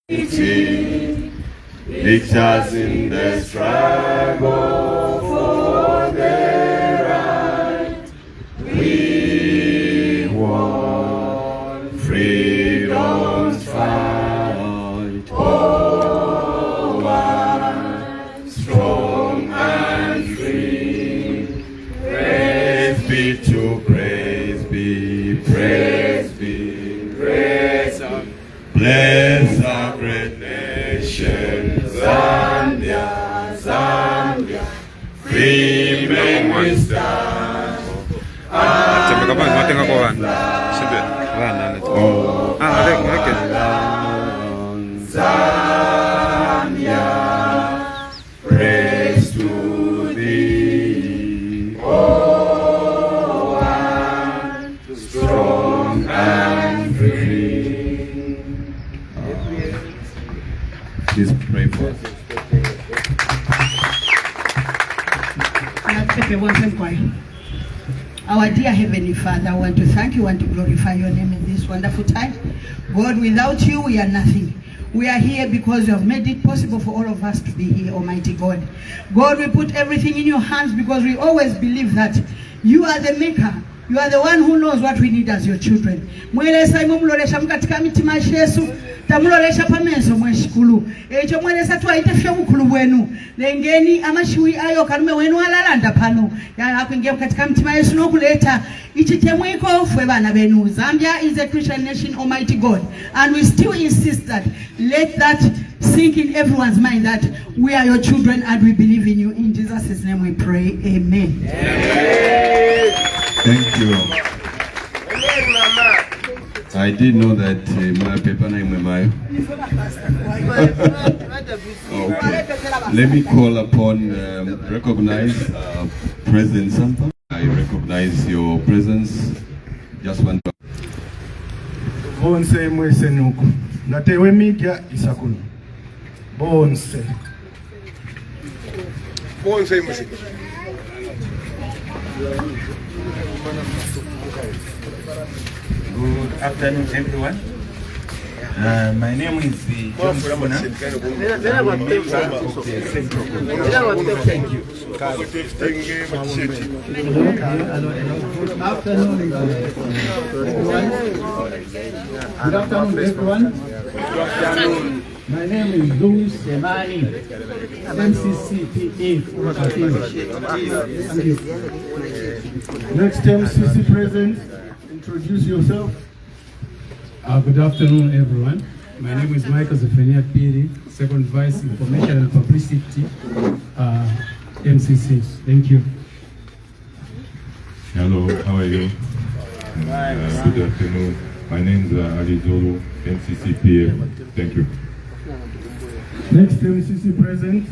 Victors in the struggle for their right. We want freedom's fight. Oh, one strong and free. Praise be to praise be, praise be, praise be. Bless our great nation, Zambia, Zambia, free men we stand. Zambia, praise to thee. Oh, one strong and free. Please pray for us. Our dear Heavenly Father, I want to thank you, I want to glorify your name in this wonderful time. God, without you, we are nothing. We are here because you have made it possible for all of us to be here, Almighty God. God, we put everything in your hands because we always believe that you are the maker. You are the one who knows what we need as your children. Mwelesa imumulolesha mkatika mitima Yesu. Tamulolesha pamenso mweshikulu. Echo mwelesa tuwaitafya mukulu wenu. Lengeni amashiwi ayo kalume wenu alalanda pano. Ya hakuingia katika mitima Yesu no kuleta. Ichitemwiko fwe bana benu. Zambia is a Christian nation, Almighty God. And we still insist that let that sink in everyone's mind that we are your children and we believe in you. In Jesus' name we pray. Amen. Thank you. I did know that my paper name my. Okay. Let me call upon recognize President Sampa. I recognize your presence. Just one. Bonse mwese nuku. Natewe media isakunu. Bonse. Bonse mwese. Good afternoon, everyone. My name is John Funa. I'm a member of the Central Committee. Thank you. Good afternoon, everyone. Good afternoon. My name is Louis Semani, MCCPA. Thank you. Next MCC President, introduce yourself. Good afternoon, everyone. My name is Michael Zephania Piri, Second Vice Information and Publicity, MCC. Thank you. Hello, how are you? Good afternoon. My name is Ali Zolo, MCCPA. Thank you. Next MCC President.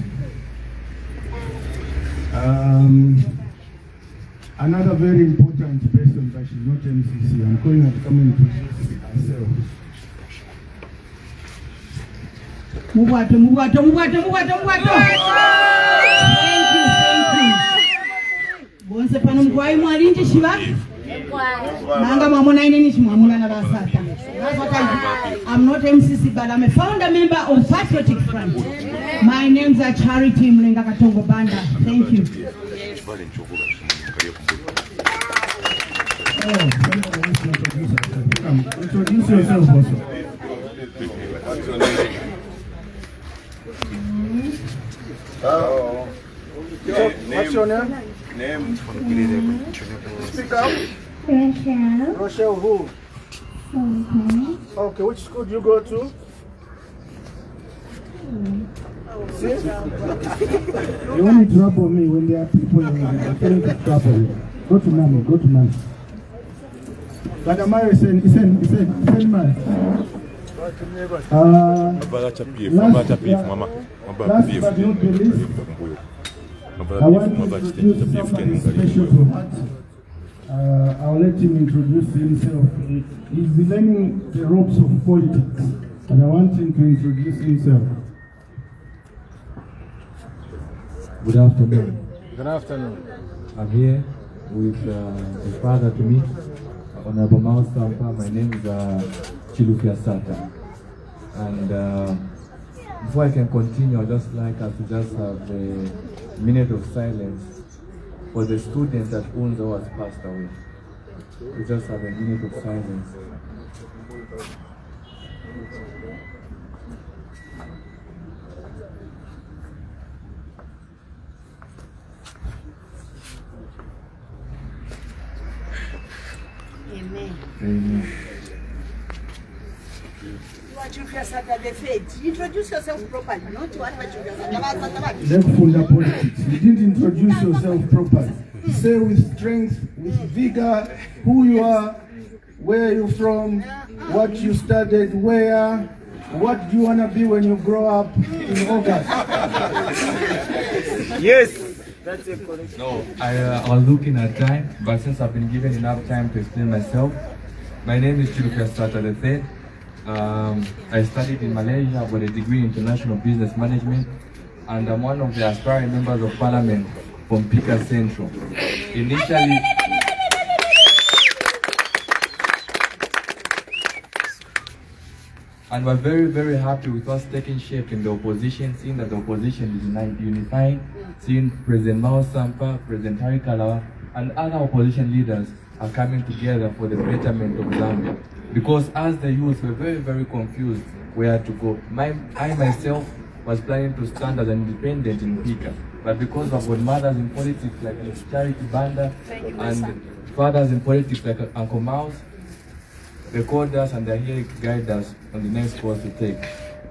Another very important person, but she's not MCC. I'm calling her to come and introduce herself. Mubato. Thank you. Bonse pano mkwai mwalinji shiba? Nanga mamona ineni shimamuna na basata. I'm not MCC, but I'm a founder member of Patriotic Front. My name's Charity Mlenga Katongo Banda. Thank you. Introduce yourself also. What's your name? Speak up. Rochelle who? Okay, which school do you go to? See? You only trouble me when there are people in the trouble. Go to mommy. But Amari said, man. Last but not least, I want to introduce somebody special to heart. I'll let him introduce himself. He's learning the ropes of politics, and I want him to introduce himself. Good afternoon. Good afternoon. I'm here with a father to me, Honorable Mouse Sampa. My name is Chilufia Sata. And before I can continue, I'd just like us to just have a minute of silence for the student that owns who has passed away. We just have a minute of silence. Amen. Amen. Introduce yourself properly, not what Lekufunda politics. You didn't introduce yourself properly. Say with strength, with vigor, who you are, where you're from, what you studied, where, what do you want to be when you grow up in August. Yes. No, I was looking at time, but since I've been given enough time to explain myself, my name is Chilufya Sata III. I studied in Malaysia, I got a degree in international business management, and I'm one of the aspiring members of parliament from Pika Central. Initially, and we're very, very happy with us taking shape in the opposition, seeing that the opposition is unifying, seeing President Mao Sampa, President Harry Kalawa, and other opposition leaders are coming together for the betterment of Zambia. Because as the youth, we're very, very confused where to go. I myself was planning to stand as an independent in Pika, but because I've got mothers in politics like Charity Banda and fathers in politics like Uncle Mouse, they called us and they're here to guide us on the next course to take.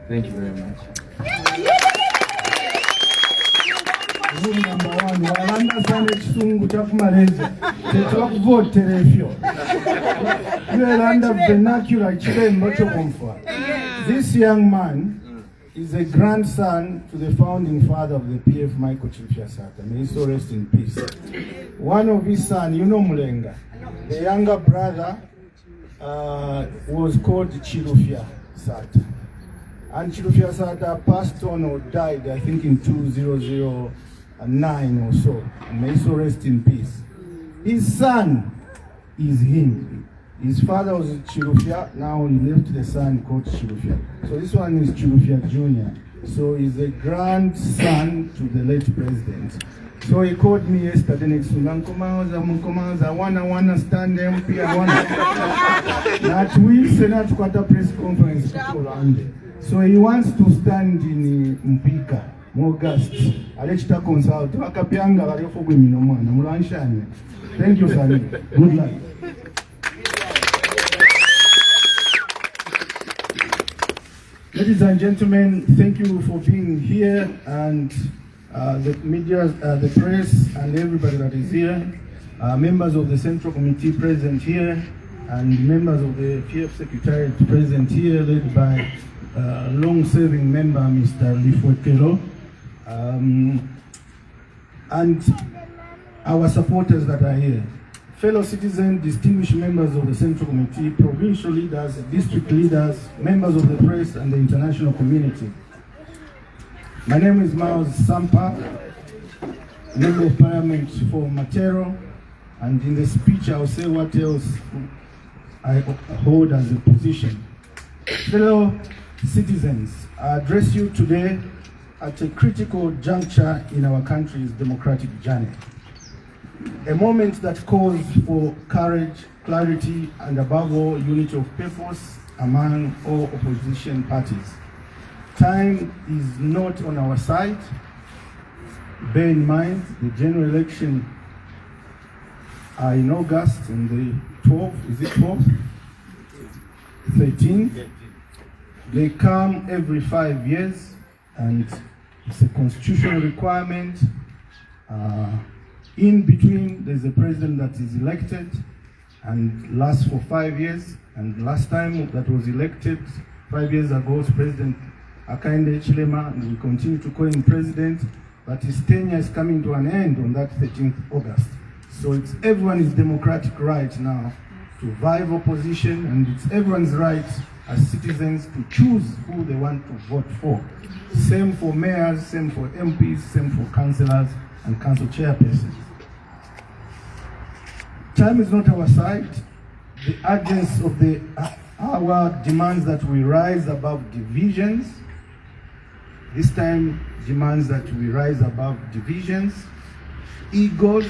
Thank you very much. Rule number one, understand ekisungu kyakumaliriza tetwakuvootera efyo twelanda vernacular ekirembo kyokunfa. This young man is a grandson to the founding father of the PF, Michael Chilufya Sata. May he so rest in peace. One of his sons, you know Mulenga, the younger brother was called Chilufya Sata. And Chilufya Sata passed on or died, I think, in 2009 or so. May he so rest in peace. His son is him. His father was Chilufya, now he left the son called Chilufya. So this one is Chilufya Jr. So he's a grandson to the late president. So he called me yesterday next to Munkomaza, I wanna stand MP, I wanna. That we Senate quarter press conference. So he wants to stand in Mpika, August. Alechita consult, Akapianga, Varefogwe Minomana, Mulanshani. Thank you, Sally. Good luck. Ladies and gentlemen, thank you for being here, and the media, the press, and everybody that is here, members of the Central Committee present here, and members of the PF Secretariat present here, led by long-serving member Mr. Lifwekelo, and our supporters that are here. Fellow citizens, distinguished members of the Central Committee, provincial leaders, district leaders, members of the press and the international community. My name is Miles Sampa, Member of Parliament for Matero, and in the speech I'll say what else I hold as a position. Fellow citizens, I address you today at a critical juncture in our country's democratic journey. A moment that calls for courage, clarity, and above all, unity of purpose among all opposition parties. Time is not on our side. Bear in mind, the general election are in August, and the 12th, is it 12th? 13th. They come every 5 years, and it's a constitutional requirement. In between, there's a president that is elected and lasts for 5 years. And last time that was elected 5 years ago was President Akainde Chilema, and we continue to call him president, but his tenure is coming to an end on that 13th August. So it's everyone's democratic right now to vive opposition, and it's everyone's right as citizens to choose who they want to vote for. Same for mayors, same for MPs, same for councillors and council chairpersons. Time is not our side. The urgency of the Our demands that we rise above divisions. This time demands that we rise above divisions, egos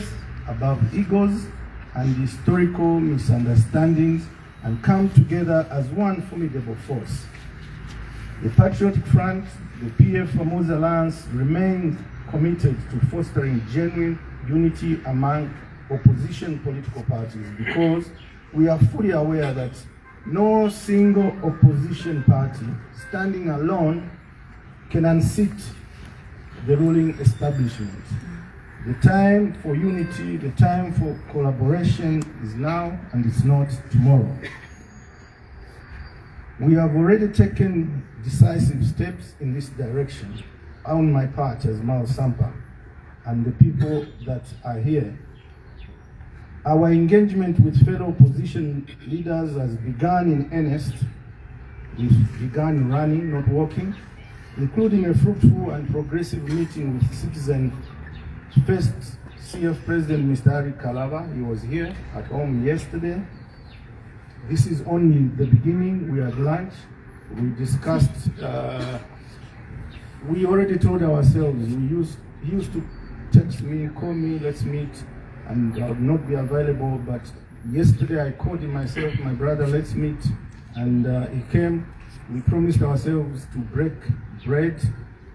above egos, and historical misunderstandings, and come together as one formidable force. The Patriotic Front, the PF Formos Alliance, remain committed to fostering genuine unity among opposition political parties, because we are fully aware that no single opposition party standing alone can unseat the ruling establishment. The time for unity, the time for collaboration is now, and it's not tomorrow. We have already taken decisive steps in this direction on my part as Mao Sampa and the people that are here. Our engagement with fellow opposition leaders has begun in earnest. We've begun running, not walking, including a fruitful and progressive meeting with Citizen First CF President Mr. Ari Kalava. He was here at home yesterday. This is only the beginning. We had lunch. We discussed. We already told ourselves. He used to text me, call me, let's meet, and I would not be available. But yesterday I called him myself, my brother, let's meet, and he came. We promised ourselves to break bread.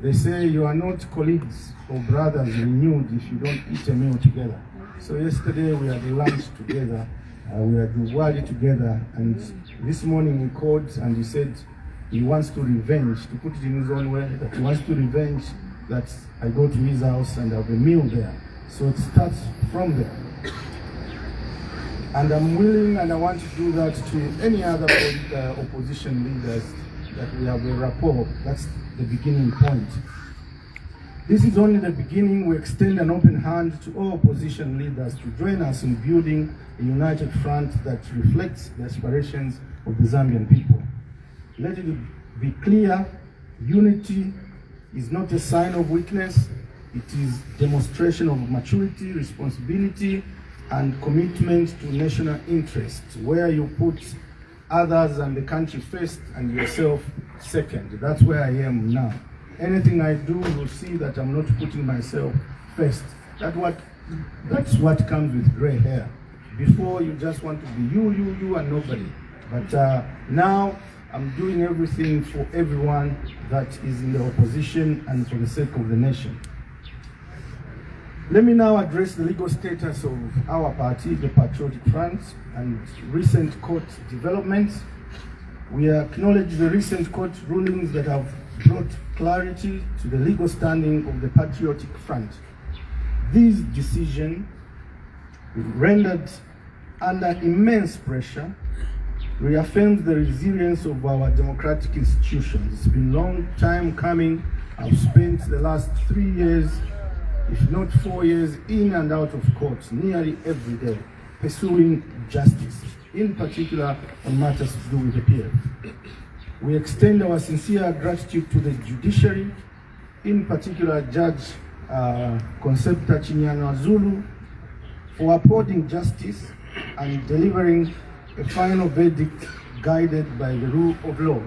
They say you are not colleagues or brothers renewed if you don't eat a meal together. So yesterday we had lunch together, we had Wali together, and this morning we called and he said he wants to revenge, to put it in his own way, that he wants to revenge that I go to his house and have a meal there. So it starts from there. And I'm willing and I want to do that to any other opposition leaders, that we have a rapport. That's the beginning point. This is only the beginning. We extend an open hand to all opposition leaders to join us in building a united front that reflects the aspirations of the Zambian people. Let it be clear, unity is not a sign of weakness. It is demonstration of maturity, responsibility, and commitment to national interests, where you put others and the country first and yourself second. That's where I am now. Anything I do, you'll see that I'm not putting myself first. That's what comes with gray hair. Before, you just want to be you, and nobody. But now, I'm doing everything for everyone that is in the opposition and for the sake of the nation. Let me now address the legal status of our party, the Patriotic Front, and recent court developments. We acknowledge the recent court rulings that have brought clarity to the legal standing of the Patriotic Front. These decisions, rendered under immense pressure, reaffirms the resilience of our democratic institutions. It's been a long time coming. I've spent the last 3 years, if not 4 years, in and out of court nearly every day, pursuing justice, in particular on matters to do with the PF. We extend our sincere gratitude to the judiciary, in particular Judge Concepta Chinyana Zulu, for upholding justice and delivering a final verdict guided by the rule of law.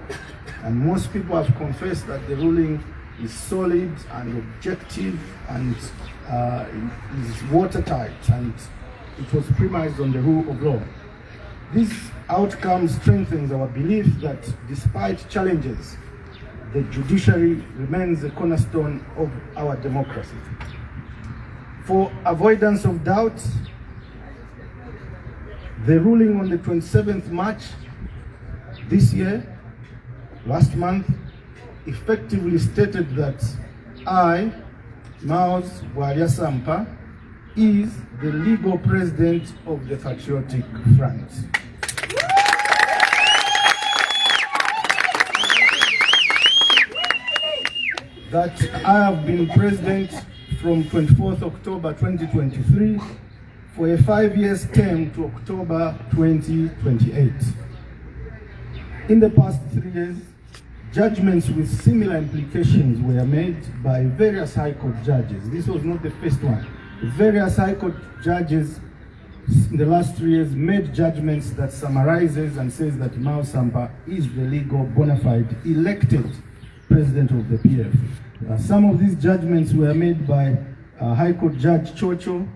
And most people have confessed that the ruling is solid and objective and is watertight, and it was premised on the rule of law. This outcome strengthens our belief that despite challenges, the judiciary remains the cornerstone of our democracy. For avoidance of doubt, the ruling on the 27th March this year, last month, effectively stated that I, Maus Sampa, is the legal president of the Patriotic Front. That I have been president from 24th October 2023 for a 5-year term to October 2028. In the past 3 years, judgments with similar implications were made by various High Court judges. This was not the first one. Various High Court judges in the last 3 years, made judgments that summarizes and says that Mao Sampa is the legal bona fide elected president of the PF. Some of these judgments were made by High Court Judge Chocho,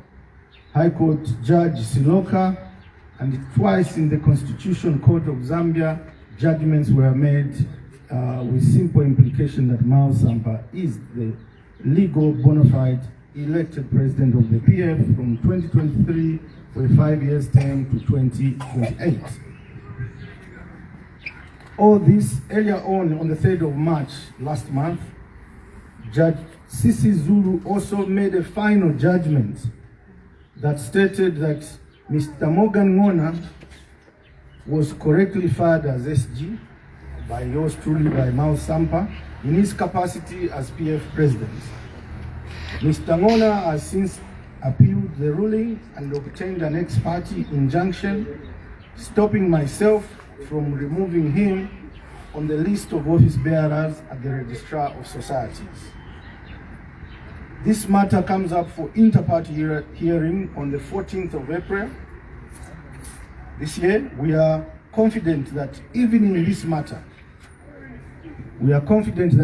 High Court Judge Siloka, and twice in the Constitution Court of Zambia, judgments were made with simple implication that Mao Sampa is the legal bona fide elected president of the PF from 2023 for a 5-year term to 2028. All this earlier on the 3rd of March last month, Judge Sisi Zulu also made a final judgment that stated that Mr. Morgan Ngona was correctly fired as SG by yours truly, by Mao Sampa, in his capacity as PF president. Mr. Ngona has since appealed the ruling and obtained an ex-party injunction, stopping myself from removing him on the list of office bearers at the Registrar of Societies. This matter comes up for inter-party hearing on the 14th of April this year. We are confident that even in this matter, we are confident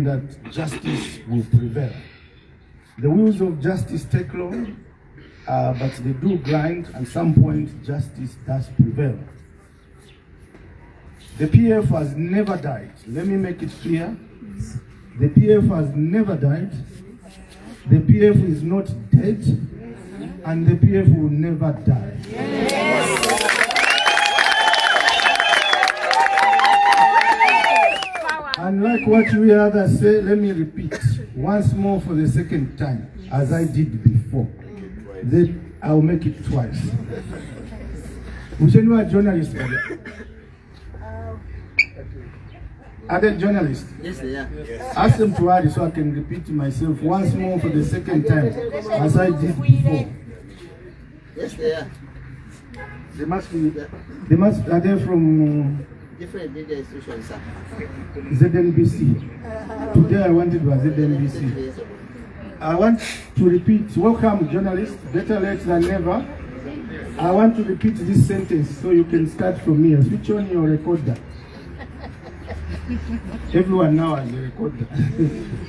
that justice will prevail. The wheels of justice take long, but they do grind. At some point, justice does prevail. The PF has never died. Let me make it clear. The PF has never died. The PF is not dead, and the PF will never die. Yes. And like what we others say, let me repeat once more for the second time, as I did before. Then I'll make it twice. Are journalists? Are they journalists? Yes, they are. Ask them to add so I can repeat myself once more for the second time, as I did before. Yes, they are. Are they from different media institutions, sir? ZNBC? Today I wanted was ZNBC. I want to repeat, welcome journalists, better late than never. I want to repeat this sentence so you can start from here. Switch on your recorder. Everyone now has a recorder,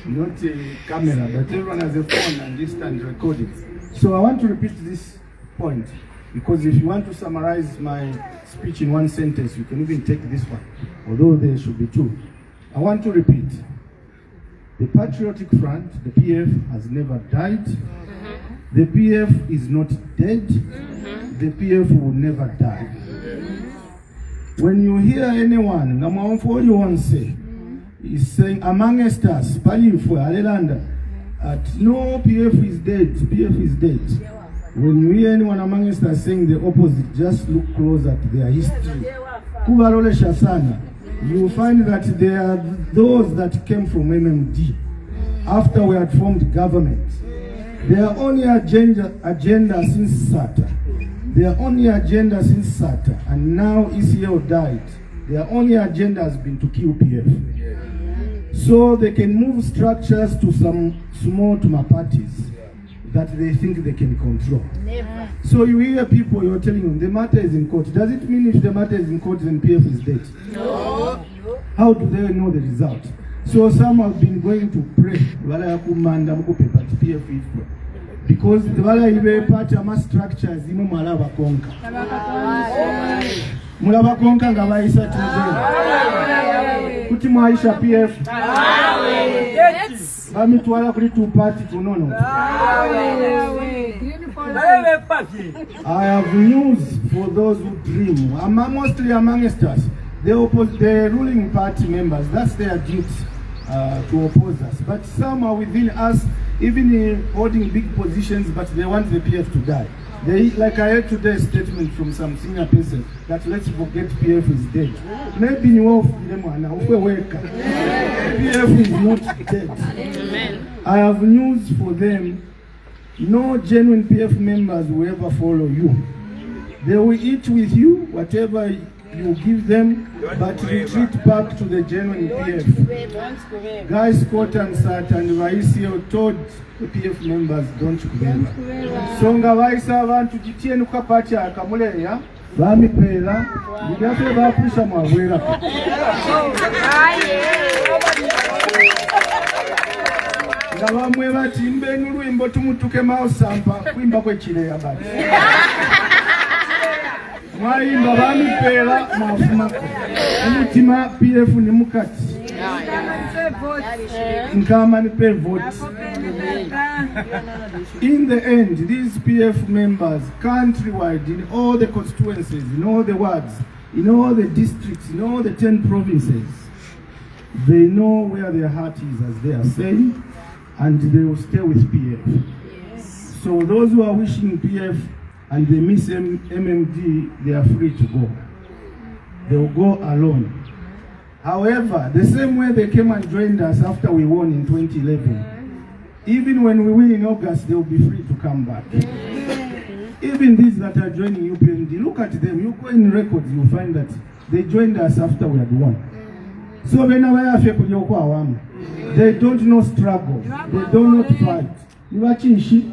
not a camera, but everyone has a phone and instant recording. So I want to repeat this point, because if you want to summarize my speech in one sentence, you can even take this one, although there should be two. I want to repeat. The Patriotic Front, the PF, has never died. The PF is not dead. The PF will never die. When you hear anyone, is saying amongst us, no, PF is dead, PF is dead. When you hear anyone amongst us saying the opposite, just look close at their history. You will find that there are those that came from MMD after we had formed government. Their only agenda since SATA. Their only agenda since SATA, and now ECL died. Their only agenda has been to kill PF. So they can move structures to some small parties that they think they can control. Never. So you hear people, you're telling them the matter is in court. Does it mean if the matter is in court then PF is dead? No. How do they know the result? So some have been going to pray because the part of my structures is Mulaba Konka. Mulaba Konka Gabaisa Kuti Maisha PF. Bami tuwala kuli two party to no. I have news for those who dream. Mostly amongst us, the ruling party members, that's their duty to oppose us. But some are within us, even holding big positions, but they want the PF to die. Like I heard today's statement from some senior person that let's forget PF is dead. Maybe you will PF is not dead. Amen. I have news for them. No genuine PF members will ever follow you. They will eat with you, whatever you give them, but retreat back to the genuine PF. Guy Scott and Sat and Vaisio told the PF members, don't kubeba. Songa Vaisa abantu jitienu kapati ya kamuleya, vami pela, vigafe vapusha mwawera. Nga bamwe bati mbe n'olwimbo tumutuke mausampa kwimba kwekireya bati. Mwayimba bamipeera mwafumako. Omutima PF ni mukati. Nkama nipe vote. In the end, these PF members countrywide in all the constituencies, in all the wards, in all the districts, in all the 10 provinces, they know where their heart is, as they are saying, and they will stay with PF. Yes. So those who are wishing PF and they miss MMD, they are free to go. They will go alone. However, the same way they came and joined us after we won in 2011, even when we win in August, they will be free to come back. Even these that are joining UPND, look at them. You go in records, you'll find that they joined us after we had won. So they don't know struggle. They don't know fight. Nibachinshi.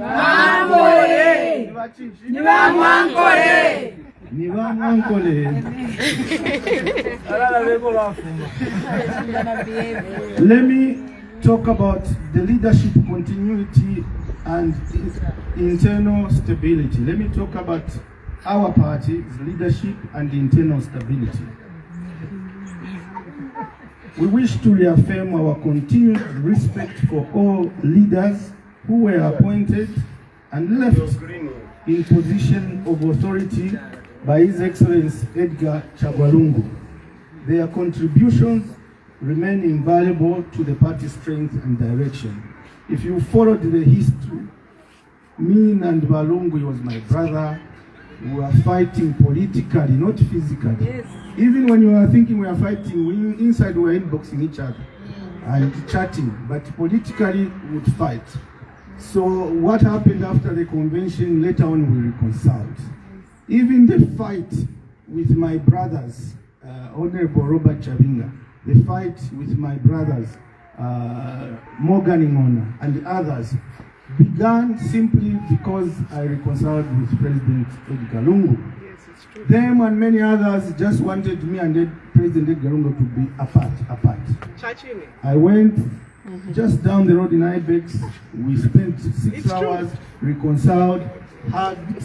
Let me talk about the leadership continuity and internal stability. Let me talk about our party's leadership and internal stability. We wish to reaffirm our continued respect for all leaders who were appointed and left in position of authority by His Excellency Edgar Chagwalungu. Their contributions remain invaluable to the party's strength and direction. If you followed the history, me and Balungu, he was my brother. We were fighting politically, not physically. Yes. Even when you were thinking we are fighting, inside we were inboxing each other and chatting, but politically we would fight. So what happened after the convention, later on we reconciled. Even the fight with my brothers, Honorable Robert Chabinga, the fight with my brothers, Morgan Ingona and others, began simply because I reconciled with President Edgar Lungu. Yes, it's true. Them and many others just wanted me and President Edgar Lungu to be apart. I went just down the road in Ibex. We spent 6 hours, reconciled, hugged,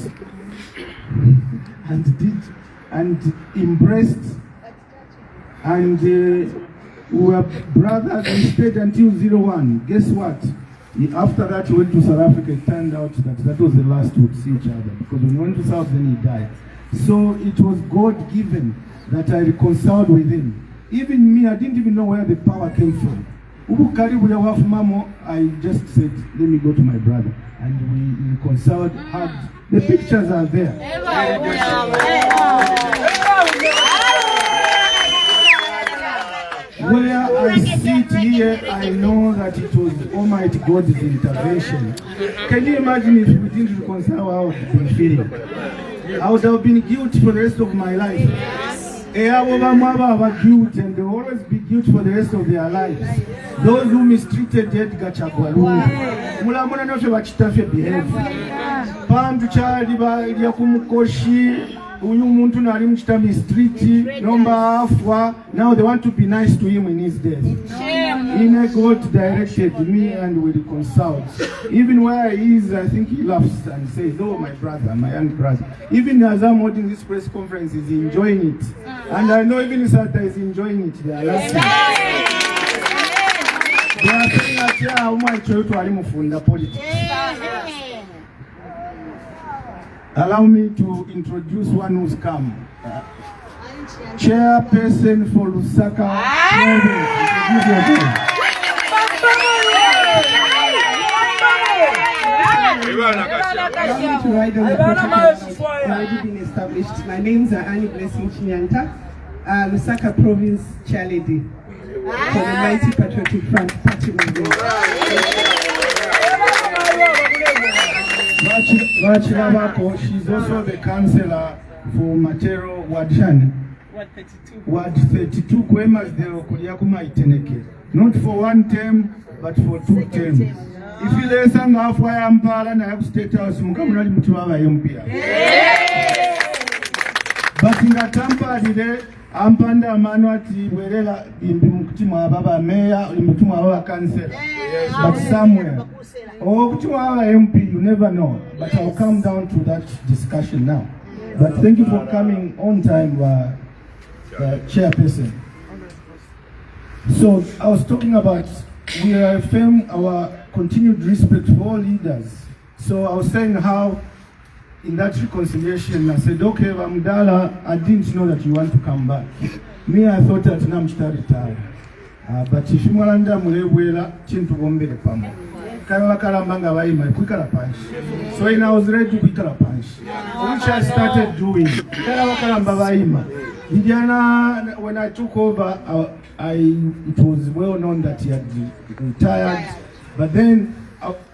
and embraced. And we were brothers. We stayed until 01. Guess what? After that, we went to South Africa. It turned out that was the last we would see each other. Because when we went to South, then he died. So it was God-given that I reconciled with him. Even me, I didn't even know where the power came from. I just said, let me go to my brother. And we reconciled, hugged. The pictures are there. Where I sit here, I know that it was Almighty God's intervention. Can you imagine if we didn't reconcile how I would have been feeling? I would have been guilty for the rest of my life. Guilt, and they will always be guilty for the rest of their lives. Those who mistreated Edgar Chagwalungu. Mulamuna nofe bachitafe behave. Pam tuchali ba ilia kumukoshi. Uyu muntu nali mchita mistriti. Nomba afwa. Now they want to be nice to him in his death. Inner God directed me and we reconciled. Even where he is, I think he laughs and says, oh, my brother, my young brother. Even as I'm holding this press conference, he's enjoying it. And I know even Sata is enjoying it. They are laughing. They are saying that, yeah, how much you to Alimufunda politics. Allow me to introduce one who's come. Chairperson for Lusaka province. Already been established. My names are Annie Blessing Chinyanta, Lusaka province chairlady for the Mighty Patriotic Front Party movement. She's also the councillor for Matero Wadjani. Ward 32 Kwemas de Okoliakuma Iteneke. Not for one term, but for 2 terms. If you listen to Afwa Ampara and I have State House, Mukamurali Mutuava Yumpia. But in a tamper today, Ampanda Manuati, Werela, in Mutima Baba Mayor, in Mutuma Baba Council. But somewhere. Oh, Mutuava MP, you never know. But I'll come down to that discussion now. But thank you for coming on time, Chairperson. So I was talking about we affirm our continued respect for all leaders. So I was saying how in that reconciliation I said, okay, Ramdala, I didn't know that you want to come back. Me, I thought that I'm retire. But if you want to Mulewela, Chintu Gombele Pamo. Kalambanga Vaima, Kwikala Punch. So when I was ready to Kwikala Punch, which I started doing. Kalamba Vaima. Indiana, when I took over, it was well known that he had retired, but then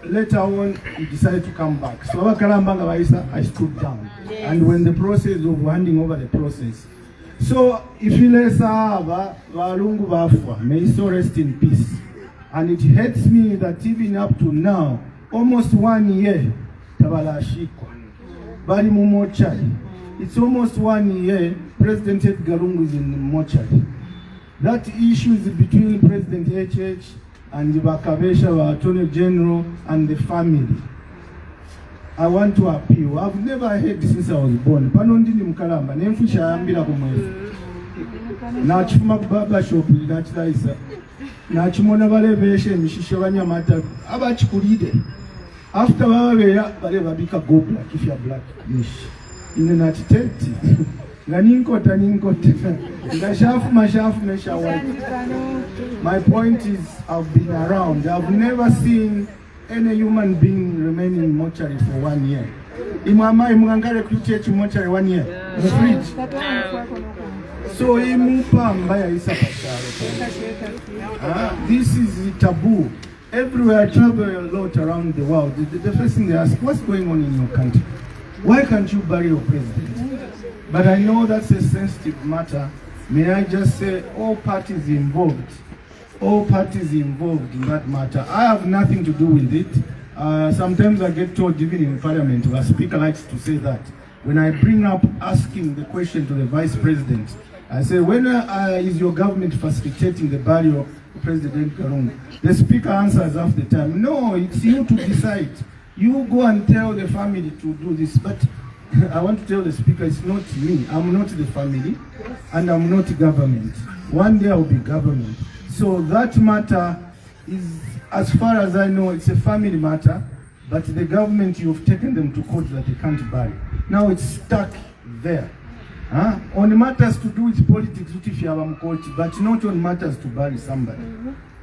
later on he decided to come back. So I stood down, and when the process of handing over the process. So if you let Valungu Bafwa, may he so rest in peace. And it hurts me that even up to now, almost 1 year, Tabala Shikwa, Bali Mumochari. It's almost 1 year, President Edgar Lungu is in the mortuary. That issue is between President HH and the Bakabesha, our Attorney General, and the family. I want to appeal. I've never heard since I was born. Panondini Mkalamba, Nemfusha Ambila Kumwefu. Nachuma Baba Shop, Nachlaisa. Nachimona Valevesha, Mishishavanya Mata, Abachikuride. After Valeva Bika go black, if you're black. In the natiteti, my point is, I've been around. I've never seen any human being remain in mortuary for 1 year. In my mind, Mungangare recruited mortuary 1 year. The fridge. So this is taboo. Everywhere I travel a lot around the world, the first thing they ask, what's going on in your country? Why can't you bury your president? But I know that's a sensitive matter. May I just say all parties involved in that matter. I have nothing to do with it. Sometimes I get told, even in Parliament, the Speaker likes to say that. When I bring up asking the question to the Vice President, I say, when is your government facilitating the burial of President Karungu? The Speaker answers half the time, no, it's you to decide. You go and tell the family to do this, but I want to tell the Speaker, it's not me. I'm not the family, and I'm not government. One day I'll be government. So that matter is, as far as I know, it's a family matter, but the government, you've taken them to court that they can't bury. Now it's stuck there. On matters to do with politics, but not on matters to bury somebody.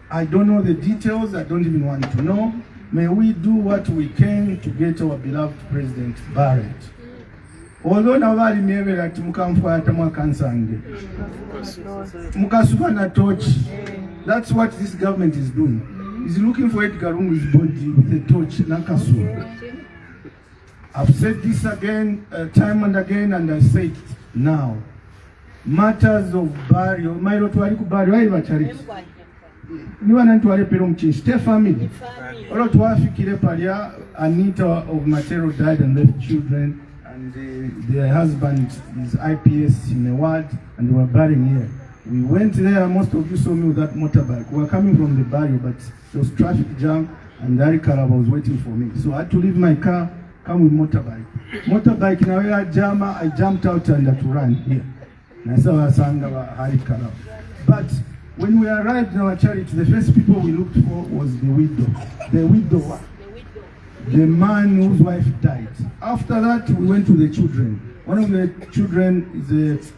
I don't know the details, I don't even want to know. May we do what we can to get our beloved president buried. Although Navari Meve at Mukamfuatama Kansange, Mukasuka na torch, that's what this government is doing. Is looking for Edgar Lungu's body with a torch, Nakasu. I've said this again, time and again, and I say it now. Matters of burial, my Rotuariku burial, charity. Niwa nantuwale pero mchinshite family. Olo tuwafikire palia, Anita of Matero died and left children, and their husband is IPS in a ward, and they were burying here. We went there, most of you saw me with that motorbike. We were coming from the burial, but there was traffic jam, and Dari Karaba was waiting for me. So I had to leave my car, come with motorbike. Motorbike, now I jumped out and had to run here. And I saw Hari Karaba. But when we arrived in our charity, the first people we looked for was the widow. The widower. The man whose wife died. After that, we went to the children. One of the children is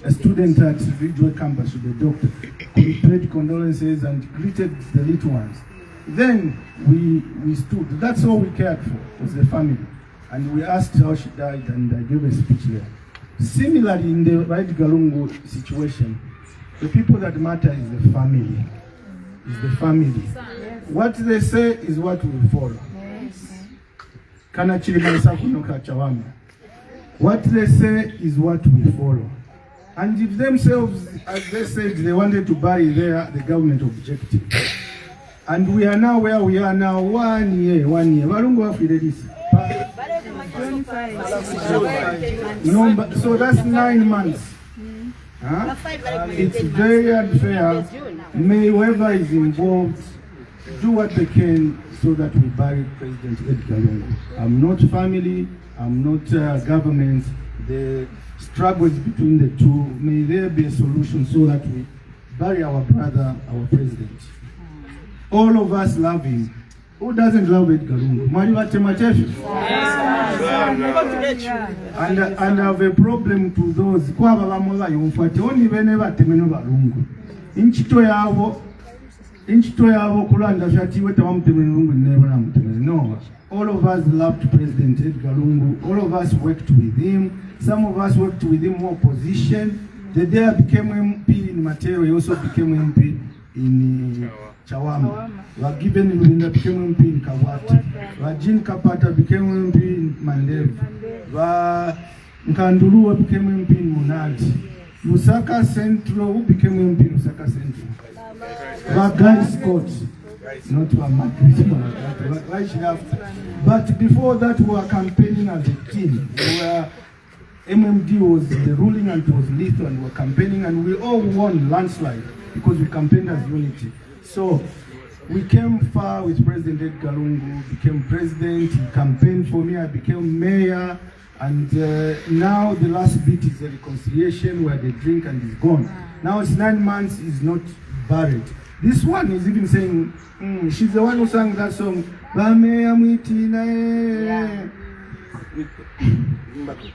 a student at Ridgeway campus with a doctor. We paid condolences and greeted the little ones. Then we stood. That's all we cared for, was the family. And we asked how she died, and I gave a speech there. Similarly, in the Edgar Lungu situation, the people that matter is the family. Is the family. What they say is what we follow. What they say is what we follow. And if themselves, as they said, they wanted to bury there, the government objected. And we are now where we are now, 1 year. Balungu wafire this. No, so that's 9 months. Huh? It's very unfair. May whoever is involved do what they can so that we bury President Edgar Lungu. I'm not family, I'm not government. The struggles between the two, may there be a solution so that we bury our brother, our president. All of us love him. Who doesn't love Edgar Lungu? And I have a problem to those who have only whenever temeno balungu. Inchito yabo kulanda shati weta wamtemeno lungu never namtemeno. No. All of us loved President Edgar Lungu. All of us worked with him. Some of us worked with him more opposition. The day I became MP in Matero, he also became MP in Chawama. Given Lulinda became MP in Kawati. Jean Kapata became MP in Mandevu. Nkandulua became MP in Munati. Lusaka Central, who became MP in Lusaka Central? Guy Scott. Not right after. But before that, we were campaigning as a team. MMD was the ruling and it was lethal, and we were campaigning, and we all won landslide because we campaigned as unity. So we came far with President Edgar Lungu, became president, he campaigned for me, I became mayor, and now the last bit is the reconciliation where they drink and is gone. Now it's 9 months, he's not buried. This one is even saying, she's the one who sang that song,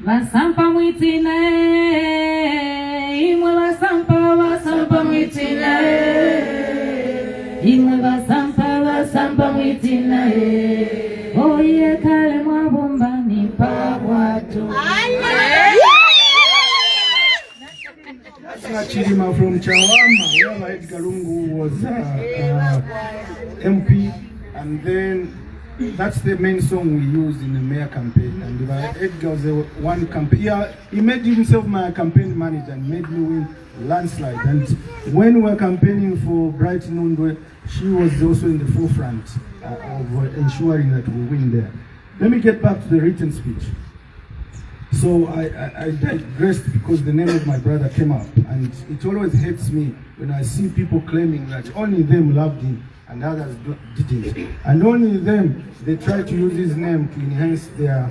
Vasampa mwitina imwe vasampa mwitina imwe vasampa mwitina oye kale mwabombani pa watu. Chirima from Chawama, where Edgar Lungu was MP, and then that's the main song we used in the mayor campaign. And Edgar was the one campaign. Yeah, he made himself my campaign manager and made me win landslide. And when we were campaigning for Brighton Undwe, she was also in the forefront of ensuring that we win there. Let me get back to the written speech. So I digressed because the name of my brother came up, and it always hurts me when I see people claiming that only them loved him and others didn't. And only them, they try to use his name to enhance their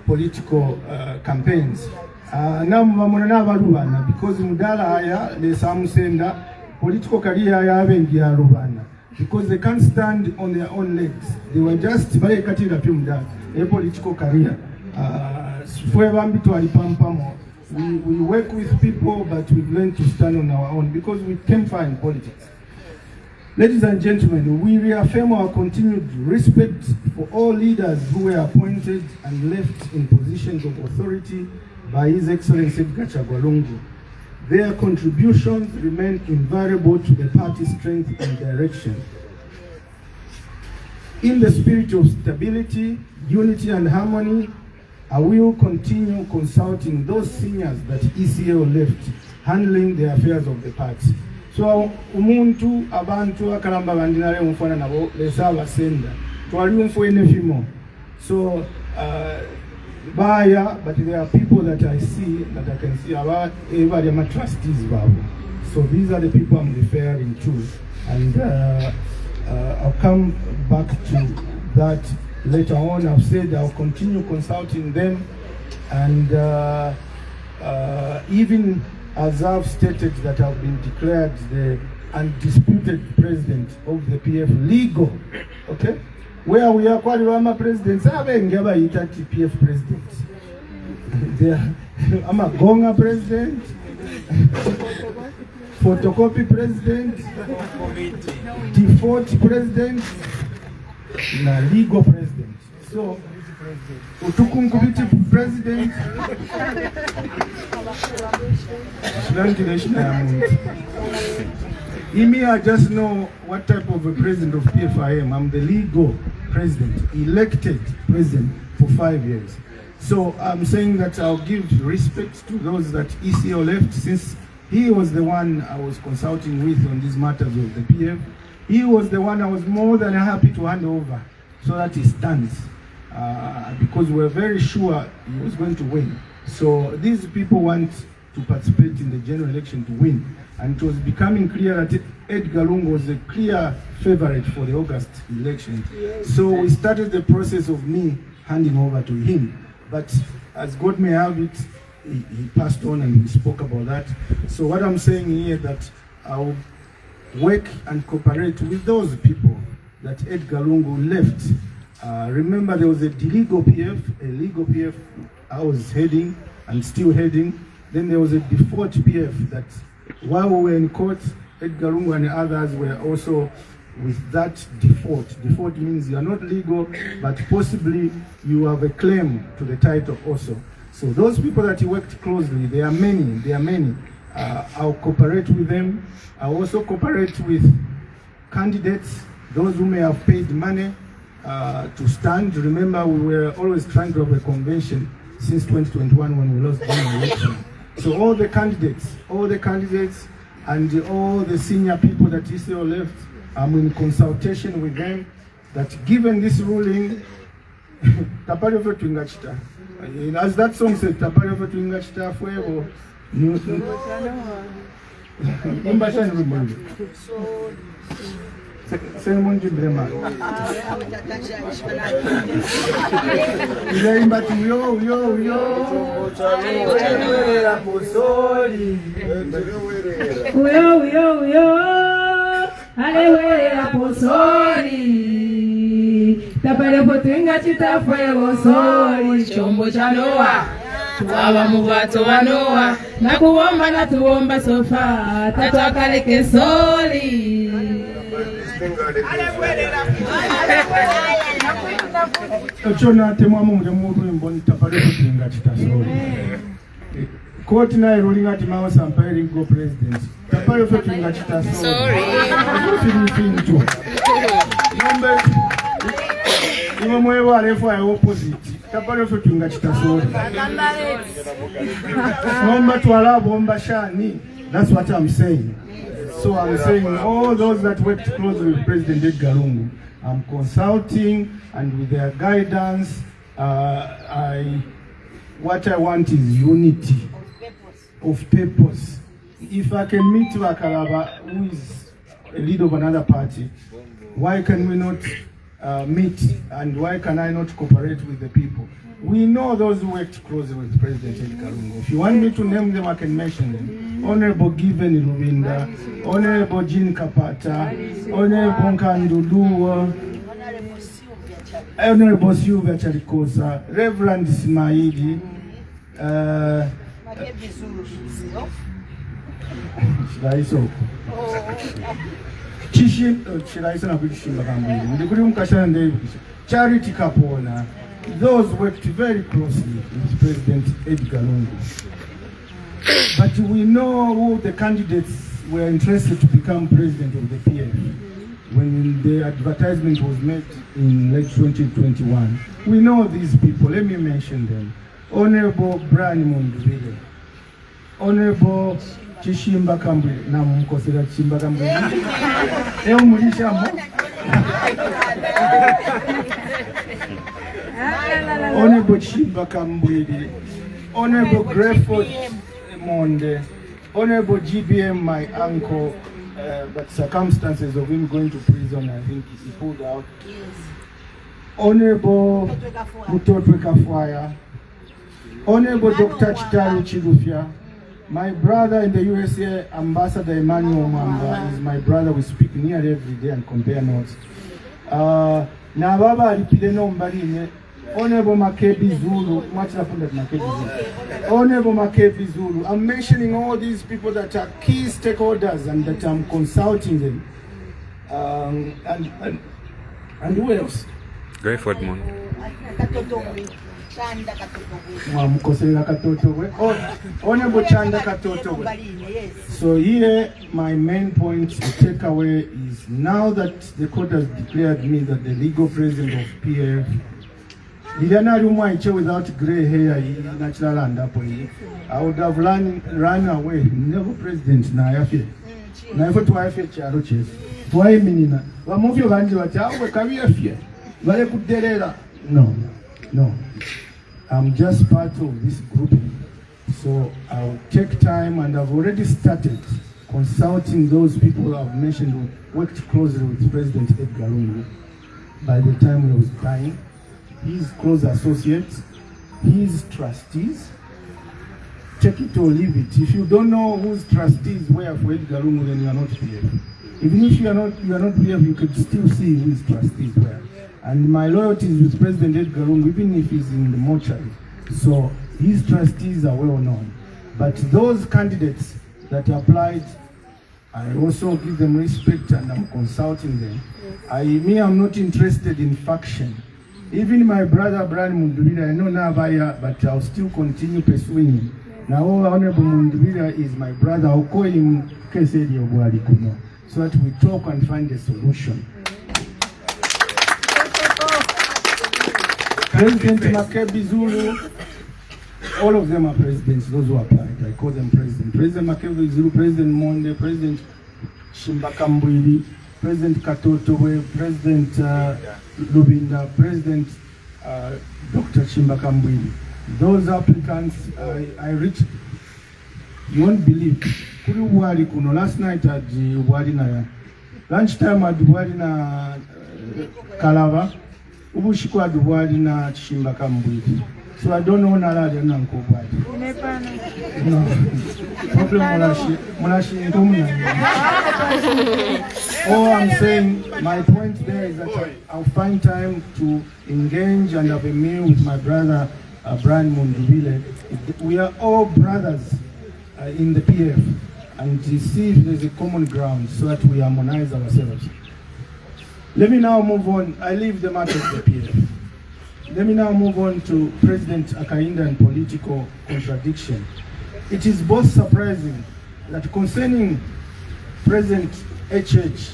political campaigns. Because mudala haya le samusenda political career ya abengi ya rubana, because they can't stand on their own legs. They were just a political career. We work with people, but we've learned to stand on our own because we came far in politics. Ladies and gentlemen, we reaffirm our continued respect for all leaders who were appointed and left in positions of authority by His Excellency Edgar Lungu. Their contributions remain invaluable to the party's strength and direction. In the spirit of stability, unity and harmony, I will continue consulting those seniors that ECL left, handling the affairs of the party. So, umuntu abantu akalamba bandinale mfana nabo lesa abasenda. Twali mfwene fimo. So, baya, but there are people that I see, that I can see about everybody my trustees babo. So these are the people I'm referring to, and I'll come back to that later on. I've said I'll continue consulting them, and even as I've stated that I've been declared the undisputed president of the PF legal, okay? Where we are Kwalibama presidents, I'm a PF president. I'm a Gonga president, photocopy president, default president, and legal president. So, Utukunkubiti president. I just know what type of a president of PF I am. I'm the legal president, elected president for 5 years. So I'm saying that I'll give respect to those that ECO left, since he was the one I was consulting with on these matters of the PF. He was the one I was more than happy to hand over so that he stands, because we're very sure he was going to win. So these people want to participate in the general election to win. And it was becoming clear that Edgar Lungu was a clear favorite for the August election. So we started the process of me handing over to him. But as God may have it, he passed on and we spoke about that. So what I'm saying here that I'll work and cooperate with those people that Edgar Lungu left. Remember there was a legal PF, a legal PF I was heading and still heading. Then there was a default PF that while we were in court, Edgar Lungu and others were also with that default. Default means you are not legal, but possibly you have a claim to the title also. So those people that you worked closely, there are many. I'll cooperate with them. I'll also cooperate with candidates, those who may have paid money to stand. Remember, we were always trying to have a convention since 2021 when we lost the election. So all the candidates and all the senior people that ECO left, I'm in consultation with them that given this ruling, as that song says, Alewera posori tapare potringa chitafwe posori chombo cha Noa tuwa mubato wa Noa na kuomba na tuomba sofa tatu akaleke sori ochona temwamu mujamu mboni tapare potringa chitasori court na ruling at Mao Sampairi go president. Tapare potringa chitasori. Sorry. Iwe mwewa refu ya opposite. Tapare potringa chitasori. Nomba tuwala bomba shani. That's what I'm saying. So I'm saying all those that worked closely with President Edgar Lungu, I'm consulting and with their guidance, what I want is unity of purpose. If I can meet Wakalaba, who is a leader of another party, why can we not meet, and why can I not cooperate with the people? We know those who worked closely with President Edgar Lungu. If you want me to name them, I can mention them. Honorable Given Irubinda, Honorable Jean Kapata, Honorable Nkandulu, Honorable Sylvia Charikosa, Reverend Ismaili, Charity Kapona. Those worked very closely with President Edgar Lungu. But we know who the candidates were interested to become president of the PF when the advertisement was made in late 2021. We know these people. Let me mention them. Honorable Brian Mundubile, Honorable Chishimba Kambwe, na mkosera Chishimba Kambwe. Eo mulisha mo. Honorable Chishimba Kambwe, Honorable Grefford Monde, Honorable GBM, my uncle, but circumstances of him going to prison, I think he pulled out. Honorable Mutotwe Kafwaya, Honorable Dr. Chitaru Chilufya, my brother in the USA, Ambassador Emmanuel Mamba, is my brother. We speak nearly every day and compare notes. Na baba alipileno mbaline, Honorable Makebi Zulu, much happened Makebi Zulu. Honorable Makebi Zulu. I'm mentioning all these people that are key stakeholders and that I'm consulting them. And who else? Grefford Mon. Honorable Chanda Katoto. So here my main point to take away is now that the court has declared me that the legal president of PF Liliana Lumwaiche without grey hair, natural and up. I would have run away. Never president na yafe. Na ifo twafe charo chesu. Twaye minina. Wamofyo banje batawe kabiyafye. Vale kuderera. No. I'm just part of this group. So I'll take time, and I've already started consulting those people I've mentioned who worked closely with President Edgar Lungu by the time he was dying, his close associates, his trustees. Take it or leave it. If you don't know whose trustees were for Edgar Lungu, then you are not PF. Even if you are not PF, you could still see whose trustees were. And my loyalty is with President Edgar Lungu, even if he's in the mortuary. So his trustees are well known. But those candidates that applied, I also give them respect and I'm consulting them. I'm not interested in faction. Even my brother Brian Mundubira, I know Navaya, but I'll still continue pursuing him. Now Honorable Mundubira is my brother. I'll call him Kesedi Obwali Kuno, so that we talk and find a solution. President Makebi Zulu, all of them are presidents, those who applied. I call them president. President Makebi Zulu, President Monde, President Shimbakambwili, President Katotowe, President Lubinda, President Dr. Shimbakambwili. Those applicants, I reached, you won't believe, Kuri Wari Kuno, last night at Wadina, lunchtime at Wadina Kalava, Ubushiko at Wadina Shimbakambwili. So I don't know Nala de Nanko Wadi. No. Problem All I'm saying, my point there is that I'll find time to engage and have a meal with my brother Brian Mundubile. We are all brothers in the PF, and to see if there's a common ground so that we harmonize ourselves. Let me now move on. I leave the matter of the PF. Let me now move on to President Akainda and political contradiction. It is both surprising that concerning President HH,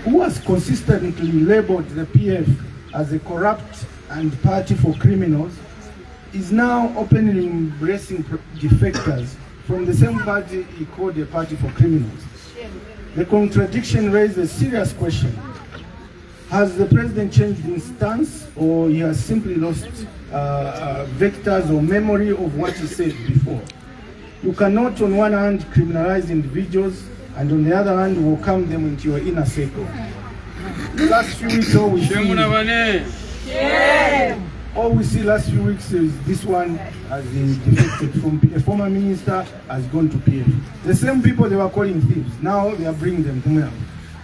who has consistently labeled the PF as a corrupt and party for criminals, is now openly embracing defectors from the same party he called a party for criminals. The contradiction raises a serious question. Has the president changed his stance, or he has simply lost vectors or memory of what he said before? You cannot on one hand criminalize individuals and on the other hand welcome them into your inner circle. The last few weeks all we see last few weeks is this one has been defected from a former minister has gone to PF. The same people they were calling thieves, now they are bringing them to me.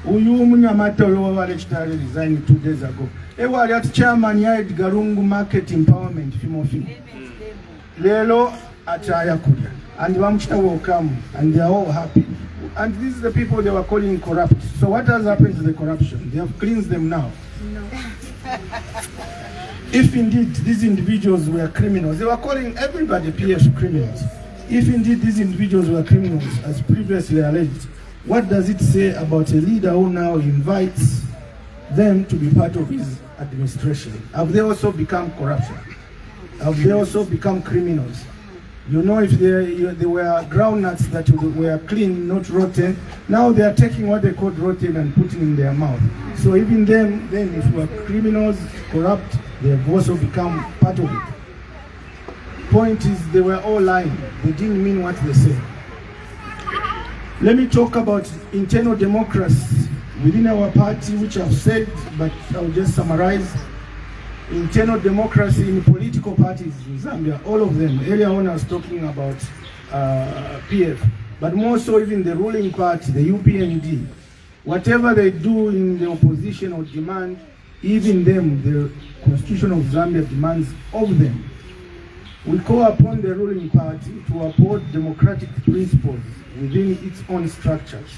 Uyu Munyamata Lowa resigned 2 days ago. Ewa at chairman ya Edgar Lungu market empowerment fimo. Lelo ataya kuja. And Wamchita will come and they are all happy. And these are the people they were calling corrupt. So what has happened to the corruption? They have cleansed them now. No. If indeed these individuals were criminals, they were calling everybody PF criminals. If indeed these individuals were criminals, as previously alleged, what does it say about a leader who now invites them to be part of his administration? Have they also become corruption? Have they also become criminals? You know, if they were groundnuts that were clean, not rotten, now they are taking what they called rotten and putting in their mouth. So even them, then if we are criminals, corrupt, they have also become part of it. Point is, they were all lying. They didn't mean what they said. Let me talk about internal democracy within our party, which I've said, but I'll just summarize. Internal democracy in political parties in Zambia, all of them. Earlier on I was talking about PF, but more so even the ruling party, the UPND. Whatever they do in the opposition or demand, even them, the Constitution of Zambia demands of them. We call upon the ruling party to uphold democratic principles within its own structures.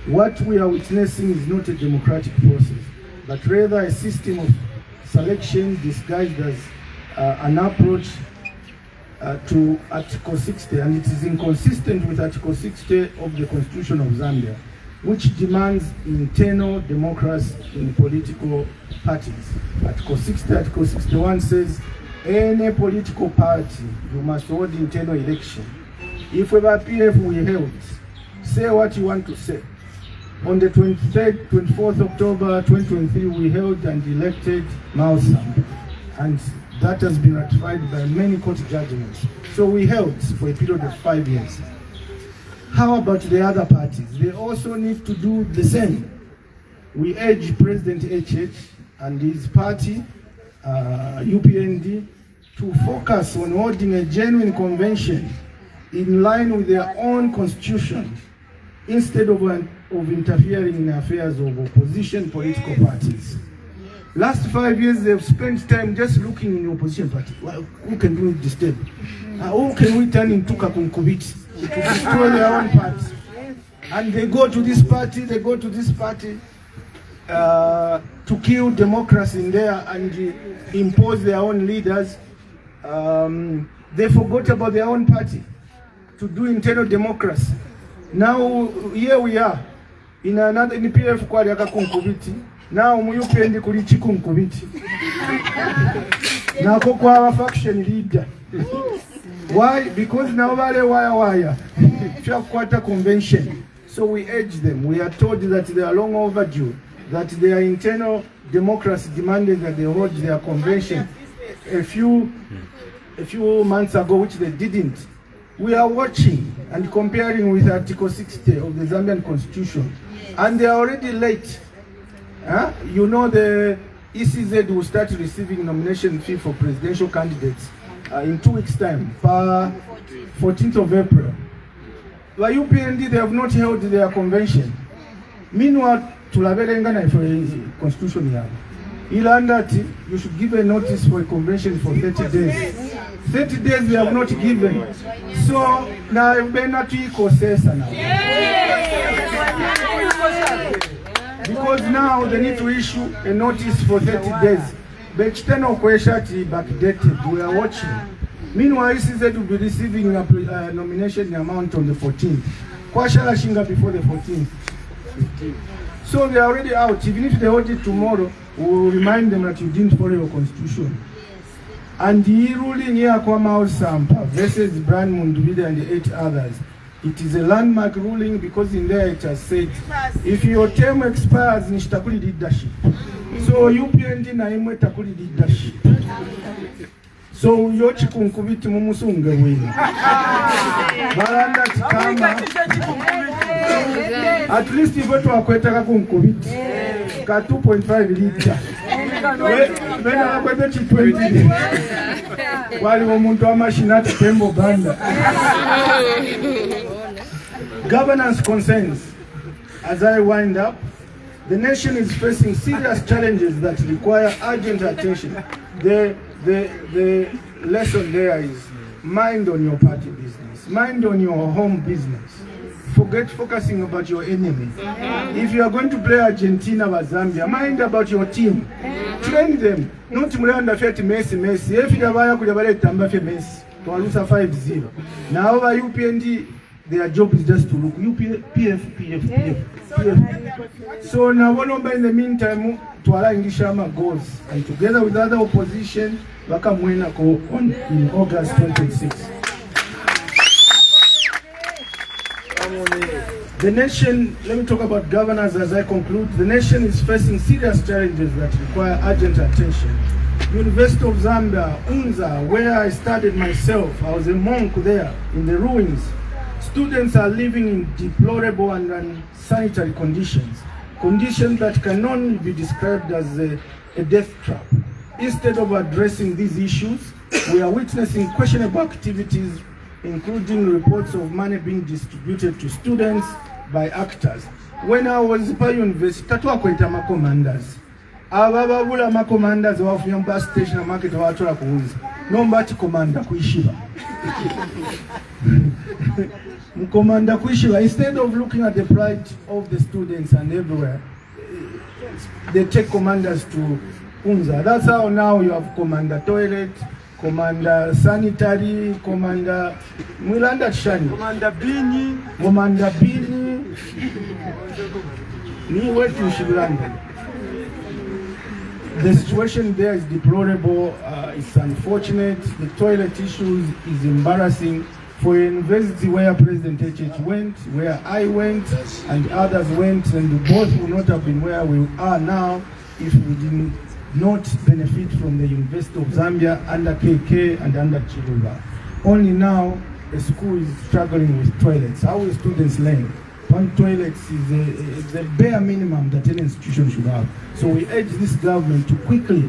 What we are witnessing is not a democratic process, but rather a system of selection disguised as an approach to Article 60, and it is inconsistent with Article 60 of the Constitution of Zambia. which demands internal democracy in political parties. Article 60, Article 61 says, any political party, you must hold internal election. If we were PF, we held, say what you want to say. On the 23rd, 24th October 2023, we held and elected Mao Sampa, and that has been ratified by many court judgments. So we held for a period of 5 years. How about the other parties? They also need to do the same. We urge President HH and his party, UPND, to focus on holding a genuine convention in line with their own constitution, instead of interfering in the affairs of opposition political parties. Last 5 years, they've spent time just looking in the opposition party. Well, who can we disturb? Who can we turn into Kakunkubit to destroy their own party? And they go to this party, they go to this party to kill democracy in there and impose their own leaders. They forgot about their own party to do internal democracy. Now here we are in another in PF kwali akakunkubiti. Now mu UPND kuli chikunkubiti. Nako kwa our faction leader. Why? Because now wale wire chakwata convention. So we urge them. We are told that they are long overdue, that their internal democracy demanded that they hold their convention a few months ago, which they didn't. We are watching and comparing with Article 60 of the Zambian Constitution, and they are already late. You know, the ECZ will start receiving nomination fee for presidential candidates in 2 weeks' time, 14th of April. The UPND, they have not held their convention. Meanwhile, tulaberengana for a constitution here. Ilandati, you should give a notice for a convention for 30 days. 30 days they have not given. So now better to ecosystem now. Because now they need to issue a notice for 30 days. But no question backdated. We are watching. Meanwhile, ECZ will be receiving a nomination amount on the 14th. Kwashala Shinga before the 14th. So they are already out. Even if they hold it tomorrow, we will remind them that you didn't follow your constitution. And the ruling here, Mao Sampa versus Brian Mundubile and the 8 others, it is a landmark ruling because in there it has said, if your term expires, nishitakuli leadership. So UPND na imwe takuli leadership. So yochi kunkubiti mumusunge wini. Balanda chikama. At least if you wakwetaka kunkubiti. Ka 2.5 liter. Wena wakwete chi 20. Wali omuntu amashinati tembo banda. Governance concerns. As I wind up, the nation is facing serious challenges that require urgent attention. The lesson there is mind on your party business, mind on your home business. Forget focusing about your enemy. If you are going to play Argentina or Zambia, mind about your team. Train them. Not Mulanda Fiat Messi. If you are going to Tamba Messi, to lose 5-0. Now over UPND, their job is just to look. PF. So now in the meantime, Tuala Ingishama goes, and together with other opposition, Wakamwena go on in August 26. The nation, let me talk about governance as I conclude. The nation is facing serious challenges that require urgent attention. University of Zambia, Unza, where I studied myself, I was a monk there in the ruins. Students are living in deplorable and unsanitary conditions that can only be described as a death trap. Instead of addressing these issues, we are witnessing questionable activities, including reports of money being distributed to students by actors. When I was at university, tatuakweta commanders. Abababula commanders of young bus station market watola kuuza. Nombati commander kuishiba. Commander kuishiba. Instead of looking at the plight of the students and everywhere, they take commanders to Unza. That's how now you have commander toilet, commander sanitary, commander Mulanda Shani, commander Bini, The situation there is deplorable. It's unfortunate. The toilet issues is embarrassing. For a university where President H.H. went, where I went, and others went, and both would not have been where we are now if we did not benefit from the University of Zambia under KK and under Chiluba. Only now, the school is struggling with toilets. How will students learn? One toilet is the bare minimum that any institution should have. So we urge this government to quickly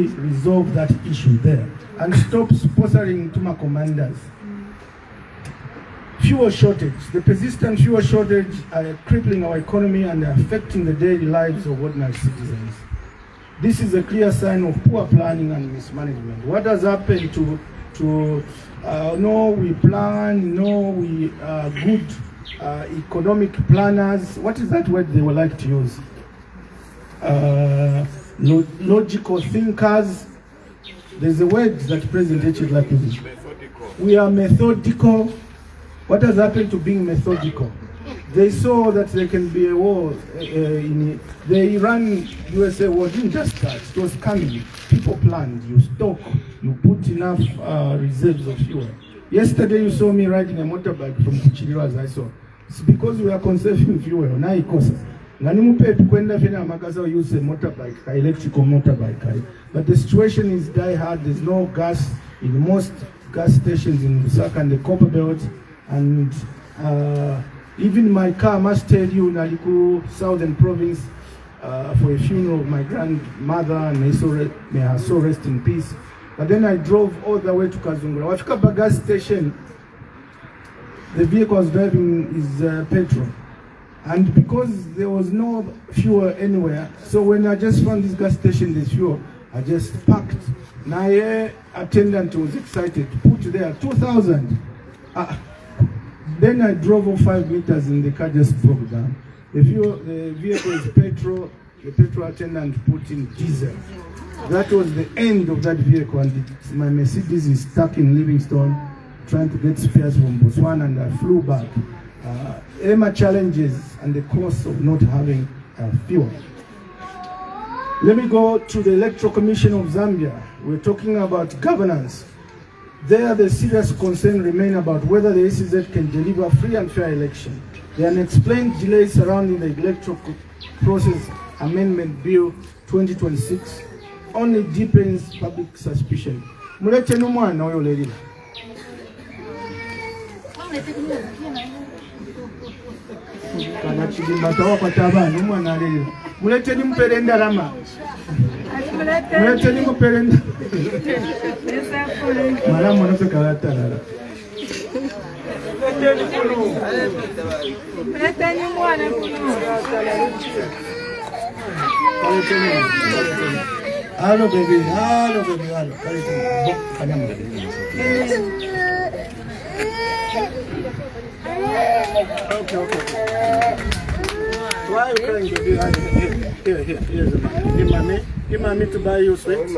resolve that issue there and stop sponsoring Tuma commanders. Fuel shortage. The persistent fuel shortage are crippling our economy and affecting the daily lives of ordinary citizens. This is a clear sign of poor planning and mismanagement. What has happened to no, we plan, no, we are good economic planners. What is that word they would like to use? Logical thinkers. There's a word that President H would like to use. We are methodical. What has happened to being methodical? They saw that there can be a war. The Iran-USA war didn't just start. It was coming. People planned. You stock. You put enough reserves of fuel. Yesterday you saw me riding a motorbike from Kuchiliro, as I saw. It's because we are conserving fuel. Now it costs. Use a motorbike, electrical motorbike. But the situation is die hard. There's no gas in most gas stations in Lusaka and the Copper Belt. And even my car, I must tell you, Naliku, Southern Province, for a funeral of my grandmother, and may her soul rest in peace. But then I drove all the way to Kazungura. Wafika gas station, the vehicle I was driving is petrol. And because there was no fuel anywhere, so when I just found this gas station, there's fuel, I just parked. Now, attendant was excited, put there 2,000. Then I drove 5 meters and the car just broke down. The vehicle is petrol, the petrol attendant put in diesel. That was the end of that vehicle, and my Mercedes is stuck in Livingstone trying to get spares from Botswana, and I flew back. EMA challenges and the cost of not having fuel. Let me go to the Electoral Commission of Zambia. We're talking about governance. There, the serious concern remain about whether the ECZ can deliver free and fair election. The unexplained delays surrounding the Electoral Process Amendment Bill 2026 only deepens public suspicion. Mulete numwana oyo lerira. Kana chidimba tawa kwa tabana umwana lerira. Mulete ni mperenda rama. Mulete ni mperenda. Mara mwana se kalata rara. Mulete ni mwana kuno. Hello baby, hello baby, hello. Okay. Why are you crying, baby? Here's a man. Give mommy to buy you sweets.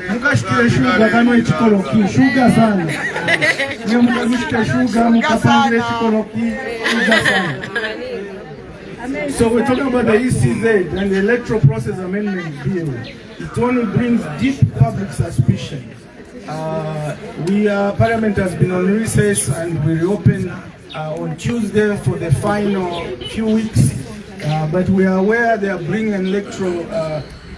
Mukashikire shuga kano echikoloki shuga sana. Niyo mukashikire shuga mukapangire echikoloki shuga sana. So we're talking about the ECZ and the Electoral Process Amendment Bill. It only brings deep public suspicion. Parliament has been on recess and we reopen on Tuesday for the final few weeks. But we are aware they are bringing an electoral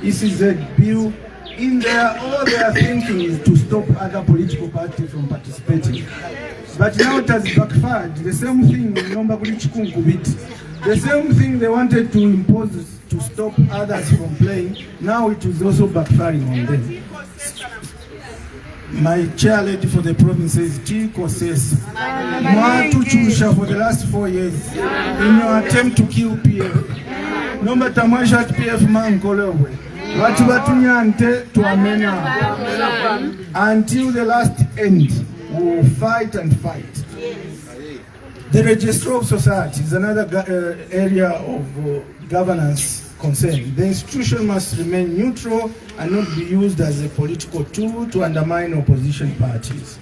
ECZ bill. In there, all they are thinking is to stop other political parties from participating. But now it has backfired. The same thing, the same thing they wanted to impose to stop others from playing, now it is also backfiring on them. My chair lady for the province says, Tiko says, Mwatuchusha for the last 4 years in your attempt to kill PF. No matter how much PF man kolewe. Watunyante to amena. Until the last end, we will fight and fight. The registrar of society is another area of governance concern. The institution must remain neutral and not be used as a political tool to undermine opposition parties.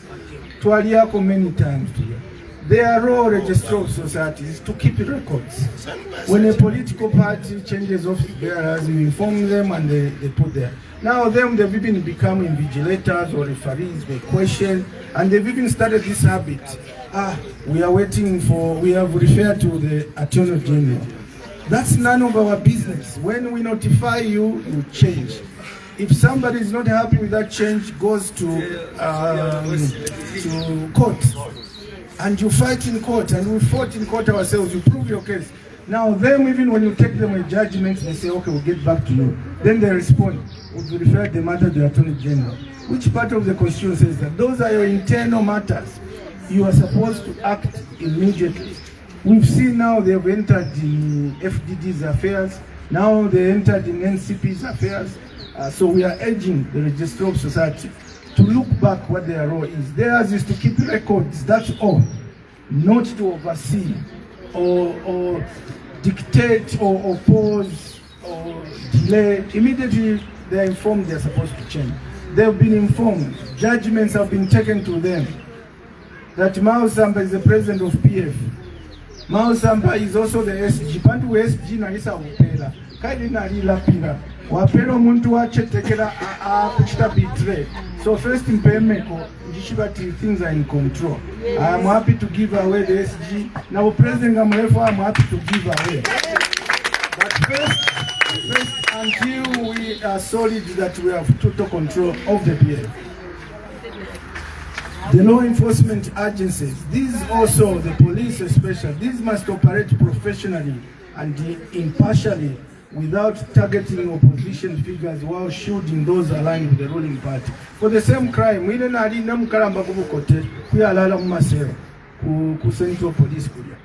Twaliako many times today. Their role, registrar of society, is to keep records. When a political party changes office bearers, you inform them and they put there. Now they've even become invigilators or referees, they question, and they've even started this habit. We have referred to the Attorney General. That's none of our business. When we notify you, you change. If somebody is not happy with that change, goes to court. And you fight in court, and we fought in court ourselves, you prove your case. Now them, even when you take them a judgment, they say, okay, we'll get back to you. Then they respond, we'll refer the matter to the Attorney General. Which part of the Constitution says that? Those are your internal matters. You are supposed to act immediately. We've seen now they've entered in FDD's affairs. Now they entered in NCP's affairs. So we are urging the Registrar of Society to look back what their role is. Theirs is to keep records, that's all. Not to oversee or dictate or oppose or delay. Immediately they are informed they are supposed to change. They've been informed. Judgments have been taken to them. That Mao Samba is the president of PF. Mao Samba is also the SG. Pantu SG na isa upela. Kaili na lila pila. Wapelo muntu wachetekela kuchita betray. So first in Pemeko, things are in control. I am happy to give away the SG. Now President Gamulefo, I am happy to give away. But first, until we are solid that we have total control of the PF. The law enforcement agencies, these also, the police especially, these must operate professionally and impartially without targeting opposition figures while shooting those aligned with the ruling party. For the same crime, we don't have enough karamba kubukote, kuyalala mumasero, ku Central Police kulia.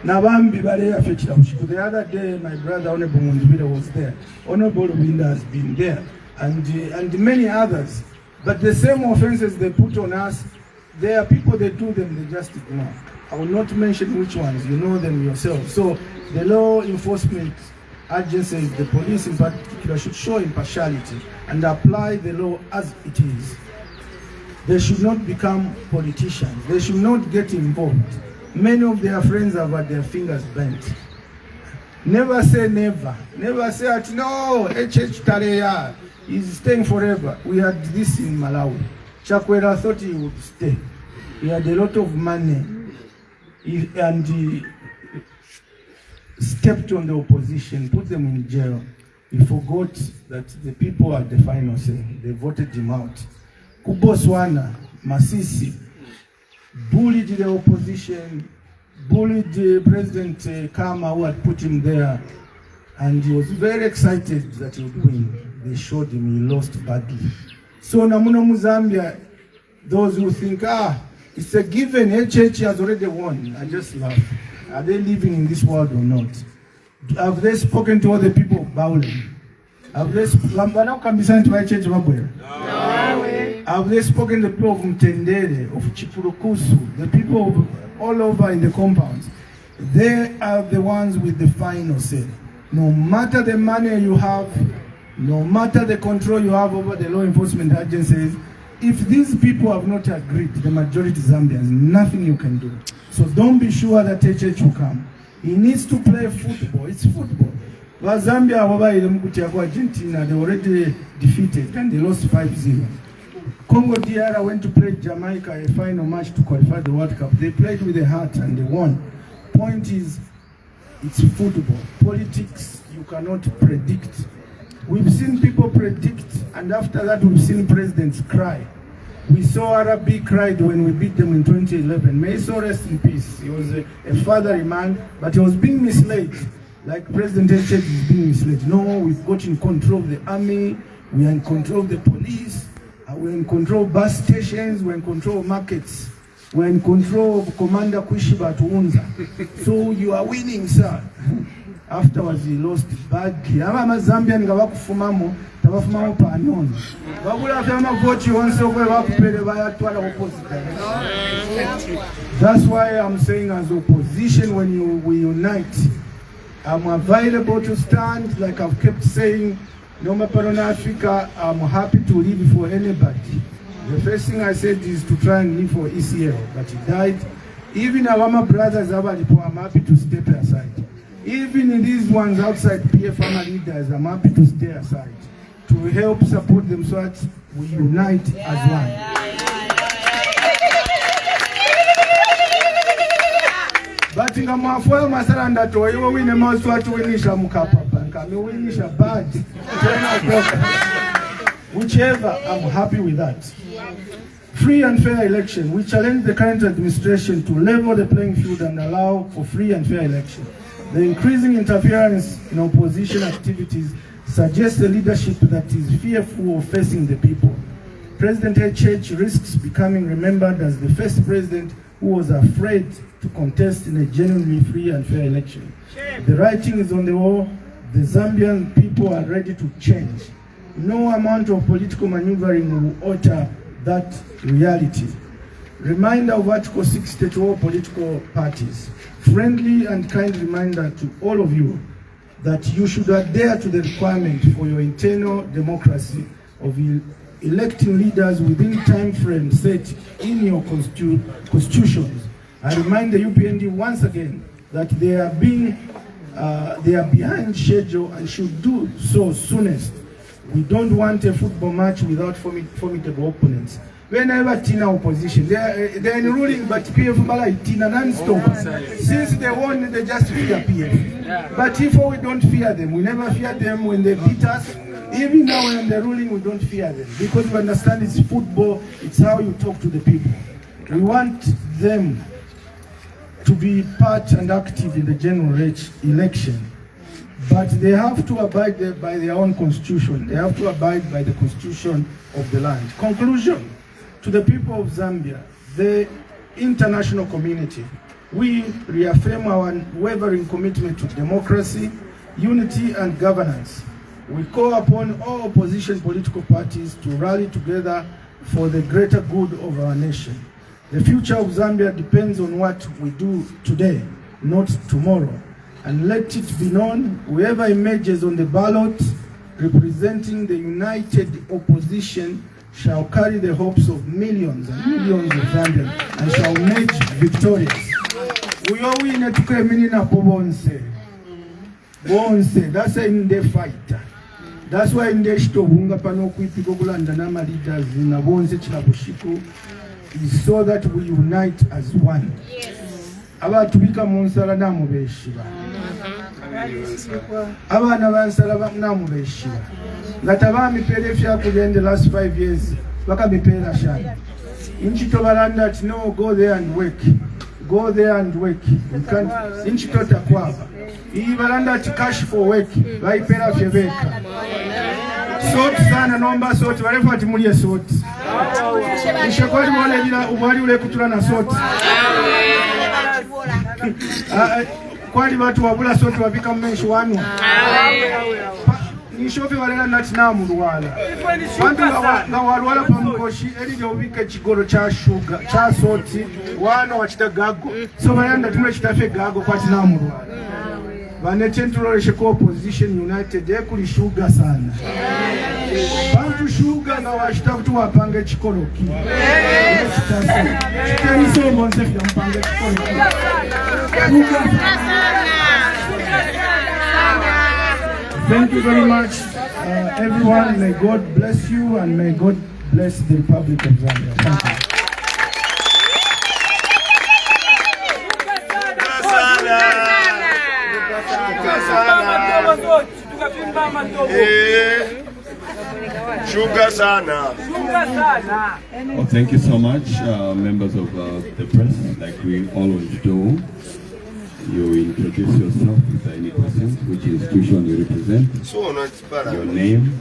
Nabambi bale afechira ushiku. The other day, my brother Honorable Mundubira was there. Honorable Winda has been there, and many others. But the same offenses they put on us, there are people that do them, they just ignore. I will not mention which ones, you know them yourself. So the law enforcement agencies, the police in particular, should show impartiality and apply the law as it is. They should not become politicians. They should not get involved. Many of their friends have had their fingers bent. Never say never. Never say that, no, Tareya is staying forever. We had this in Malawi. Chakwera thought he would stay. He had a lot of money. And he stepped on the opposition, put them in jail. He forgot that the people had the final say. They voted him out. Kuboswana, Masisi, bullied the opposition, bullied President Kama, who had put him there, and he was very excited that he would win. They showed him he lost badly. So Namuno Muzambia, those who think, it's a given, HH has already won, I just laugh. Are they living in this world or not? Have they spoken to all the people of Baulen? Have they spoken to the people of Mtendere, of Chipurukusu, the people of all over in the compounds? They are the ones with the final say. No matter the money you have, no matter the control you have over the law enforcement agencies, if these people have not agreed, the majority Zambians, nothing you can do. So don't be sure that HH will come. He needs to play football. It's football. But Zambia, Argentina, they already defeated and they lost 5-0. Congo DR went to play Jamaica a final match to qualify the World Cup. They played with their heart and they won. Point is, it's football. Politics, you cannot predict. We've seen people predict, and after that we've seen presidents cry. We saw Arabi cried when we beat them in 2011. May he so rest in peace. He was a fatherly man, but he was being misled. Like President H is being misled. No, we've got in control of the army, we are in control of the police, we're in control of bus stations, we're in control of markets, we're in control of Commander Kushiba to Unza. So you are winning, sir. afterwards he lost badly. Aba Zambian nga bakufumamo tabafumamo panono. Bagula fya amavoti onse okwe bakupere bayatwala opposite. That's why I'm saying as opposition when we unite, I'm available to stand like I've kept saying. No matter in Africa, I'm happy to live for anybody. The first thing I said is to try and live for ECL, but he died. Even our brothers, I'm happy to step aside. Even in these ones outside PF family leaders, I'm happy to stay aside to help support them so that we unite as one. But in Amafuel Masaranda to you win a most what winisha mukapa and can winisha bad. Whichever, I'm happy with that. Free and fair election. We challenge the current administration to level the playing field and allow for free and fair election. The increasing interference in opposition activities suggests a leadership that is fearful of facing the people. President HH risks becoming remembered as the first president who was afraid to contest in a genuinely free and fair election. The writing is on the wall. The Zambian people are ready to change. No amount of political maneuvering will alter that reality. Reminder of Article 60 to all political parties. Friendly and kind reminder to all of you that you should adhere to the requirement for your internal democracy of electing leaders within time frames set in your constitutions. I remind the UPND once again that they are behind schedule and should do so soonest. We don't want a football match without formidable opponents. Whenever Tina opposition, they are ruling, but PF Bala Tina non-stop. Since they won, they just fear PF. But if we don't fear them, we never fear them when they beat us. Even now when they're ruling, we don't fear them. Because we understand it's football, it's how you talk to the people. We want them to be part and active in the general election. But they have to abide by their own constitution. They have to abide by the constitution of the land. Conclusion, to the people of Zambia, the international community, we reaffirm our unwavering commitment to democracy, unity and governance. We call upon all opposition political parties to rally together for the greater good of our nation. The future of Zambia depends on what we do today, not tomorrow. And let it be known, whoever emerges on the ballot representing the united opposition shall carry the hopes of millions and millions of Zambians and shall emerge victorious. We all win a tukeminina bonse. Bonse, that's in the fight. That's why in the shitobunga pano kuipigogulanda na leaders na bonse chinabushiko is so that we unite as one. Abantu bika munsala namubeshiba. Abana bansala namubeshiba. Gataba mipere fya kugenda last 5 years baka mipera shana. Inchito balanda ati no, go there and work. Go there and work. You can't. Inchito takwaba. Iyi balanda ati cash for work. Baipera fyebeka. Soti sana nomba soti walefu ati mulie soti. Nishakwali mwale jina ubali ule kutula na soti. Kwali watu wabula sote wabika mmenshi wanu. Nishofi walela nati na muruwala. Wantu nga waruwala pamukoshi eli jovike chigoro cha shuga, cha soti, wano wachita gago. So walela tumule chitafe gago kwa tina muruwala. Vanetentulole sheko opposition united ekuli shuga sana. Bantu shuga nga wachita kutu wapange chikoroki. Chiteni somo nsefi ya mpange chikoroki. Thank you very much, everyone. May God bless you and may God bless the Republic of Zambia. Thank you. Well, thank you so much, members of the press. Like we always do, you introduce yourself with any questions, which institution you represent, your name,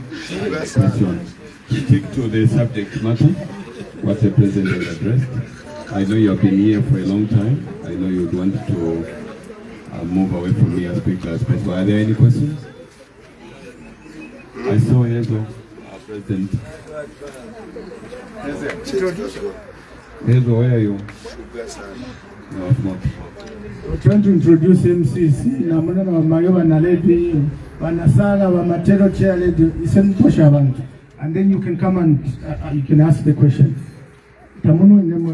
question. Stick to the subject matter, what the president has addressed. I know you have been here for a long time. I know you would want to move away from me as quickly as possible. Are there any questions? I saw Hazel, President. Hazel, where are you? No, it's not. We're trying to introduce MCC. Namuna Mayoba Nalebi, Vanasala, Vamatero Chair Lady, and then you can come and you can ask the question. Tamunu Nemo.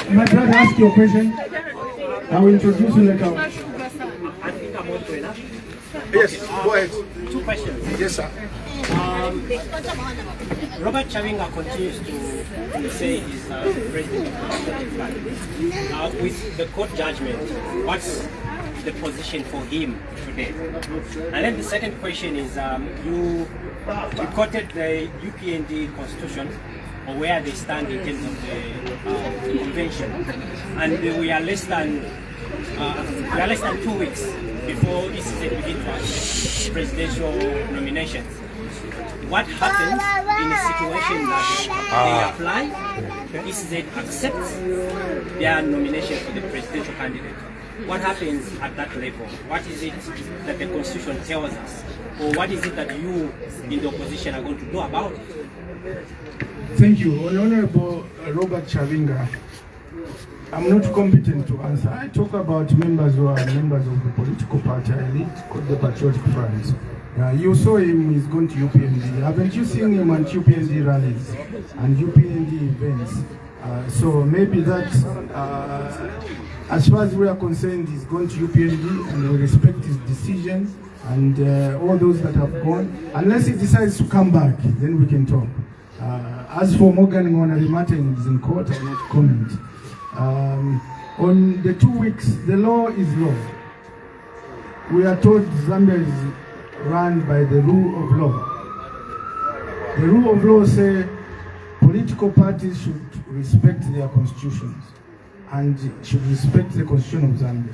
I'm going to ask you a question. I will introduce you later. Yes, go ahead. 2 questions. Yes, sir. Robert Chavinga continues to say he's president of the with the court judgment, what's the position for him today? And then the second question is, you quoted the UPND constitution, or where they stand in terms of the convention, and we are less than 2 weeks before ECZ begins presidential nominations. What happens in a situation that they apply, ECZ accepts their nomination for the presidential candidate? What happens at that level? What is it that the Constitution tells us? Or what is it that you in the opposition are going to do about it? Thank you. Honorable Robert Chavinga, I'm not competent to answer. I talk about members who are members of the political party I lead, called the Patriotic Front. You saw him, he's going to UPND. Haven't you seen him at UPND rallies and UPND events? So maybe that, as far as we are concerned, he's going to UPND and we respect his decision and all those that have gone. Unless he decides to come back, then we can talk. As for Morgan Ngonari Martin is in court, I will not comment. On the 2 weeks, the law is law. We are told Zambia is run by the rule of law. The rule of law says political parties should respect their constitutions and should respect the constitution of Zambia.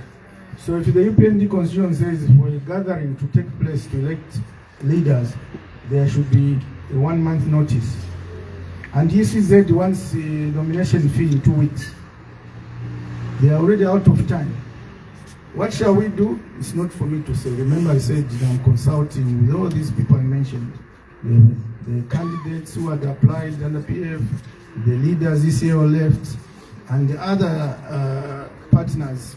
So if the UPND constitution says for a gathering to take place to elect leaders, there should be a 1 month notice. And ECZ wants a nomination fee in 2 weeks. They are already out of time. What shall we do? It's not for me to say. Remember I said I'm consulting with all these people I mentioned. The candidates who had applied under PF, the leaders ECO left, and the other partners,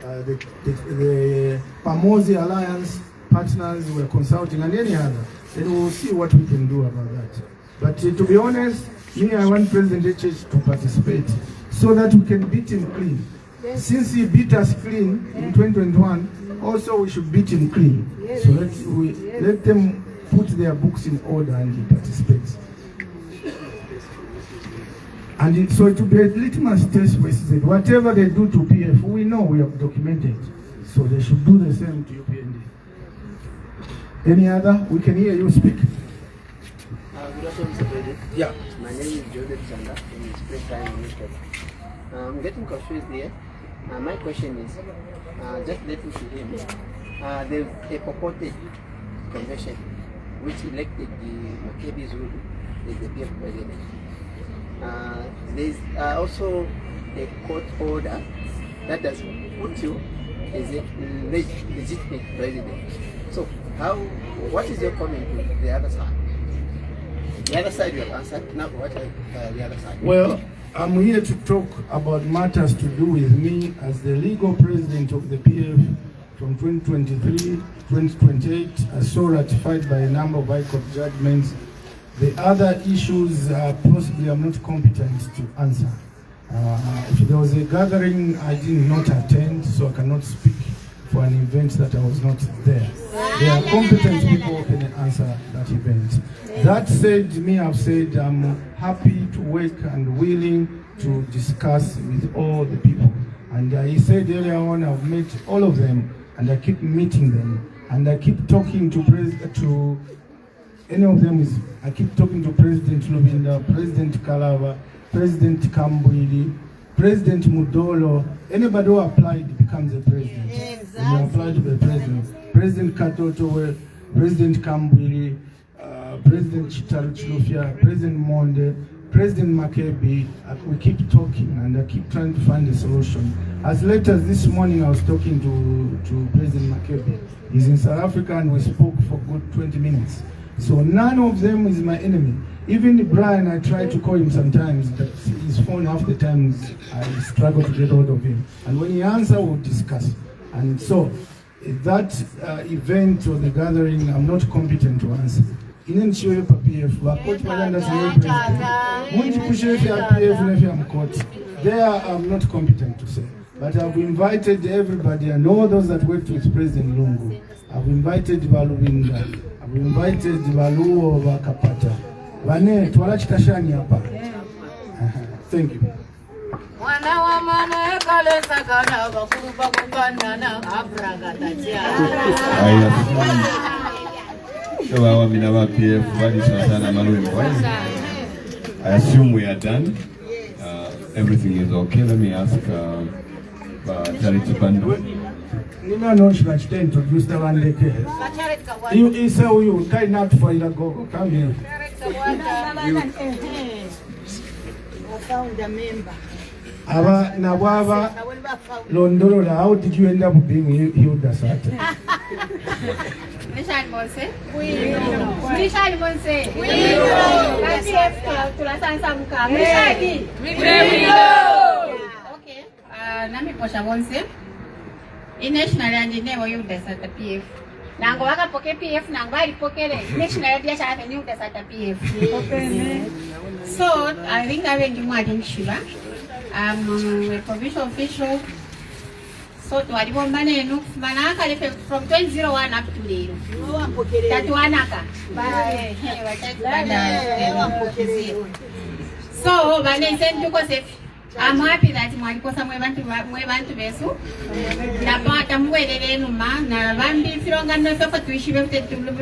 the Pamosi Alliance partners were consulting, and any other. Then we'll see what we can do about that. But to be honest, me, I want President HH to participate so that we can beat him clean. Yes. Since he beat us clean in 2021, also we should beat him clean. Yes. So let them put their books in order and he participates. And so it will be a litmus test for ECZ. Whatever they do to PF, we know, we have documented. So they should do the same to UPND. Any other? We can hear you speak. Good afternoon, Mr. President. Yeah. My name is Joseph Zanda from the Springtime newspaper. I'm getting confused here. My question is, just let me see him. There's a purported convention which elected the Makebi Zulu as the PF president. There's also a court order that does put you as a legitimate president. So, what is your comment to the other side? The other side you have answered. Now, what is the other side? Well, I'm here to talk about matters to do with me as the legal president of the PF from 2023-2028, as so ratified by a number of High Court judgments. The other issues possibly I'm not competent to answer. If there was a gathering I did not attend, so I cannot speak for an event that I was not there. There are competent people who can answer that event. That said, I've said I'm happy to work and willing to discuss with all the people. And he said earlier on, I've met all of them, and I keep meeting them, and I keep talking to any of them. I keep talking to President Lubinda, President Kalava, President Kambwili, President Mudolo. Anybody who applied becomes a president. Exactly. When you apply to be president, President Katoto, President Kambwili, President Chitaruchilufia, President Monde, President Makebi. We keep talking and I keep trying to find a solution. As late as this morning, I was talking to President Makebi. He's in South Africa and we spoke for good 20 minutes. So none of them is my enemy. Even Brian, I try to call him sometimes, but his phone half the times I struggle to get hold of him. And when he answers, we'll discuss. And so that event or the gathering, I'm not competent to answer. In PF, there I'm not competent to say. But I've invited everybody and all those that worked with President Lungu. I've invited Valubinda. I've invited Valuo Vakapata. Vane, tuwala chikashani hapa. Thank you. I assume we are done. Everything is okay. Let me ask Charity Bando. Nina no shibachite introduce the one day. You say you kind not for you go come here. Aba na baba Londolo, how did you end up being healed as that? Richard Monse. Oui. Richard Monse. Oui. Okay. Nami posha Monse. National and never you at the PF. Nango waka poke PF nango bali pokele. National dia cha new at the PF. So I think I went to Madam Shiva. I'm a provincial official. So to Adibo Manenu, Manaka from 2001 up to the Tatuanaka. So when they sent to Kosef, I'm happy that Marikosa went to Besu. Napata Mwede Numa, Navambi Filonga for Twishi to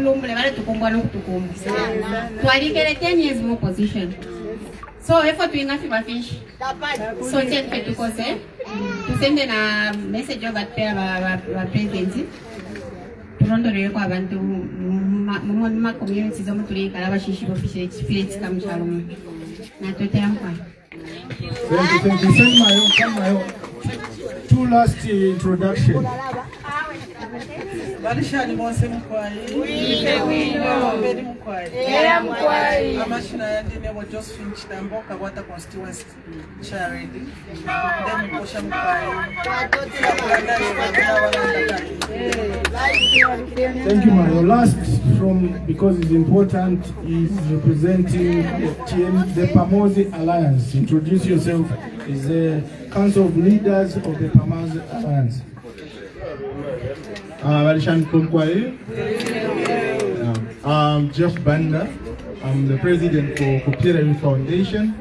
Lumble to Kumbano to Kum. So I did get a 10 years more position. So effort we enough to fish. So check to Kose to send a message of a presidency. Toronto Reko abantu mu communities zo mutuli kala bashishi official experience kam chalum. Na totempa. Thank you. Send my two last introduction. Barishani Monse Mkwai. Very Mkwai. Amashina yandine was just finished Mboka Water Constituency Charity. Then Mkosha Mkwai. Thank you, Mario. Last from, because it's important, is representing the Pamozi Alliance. Introduce yourself. Is the Council of Leaders of the Pamozi Alliance. I'm Jeff Banda. I'm the president for Kopira Youth Foundation,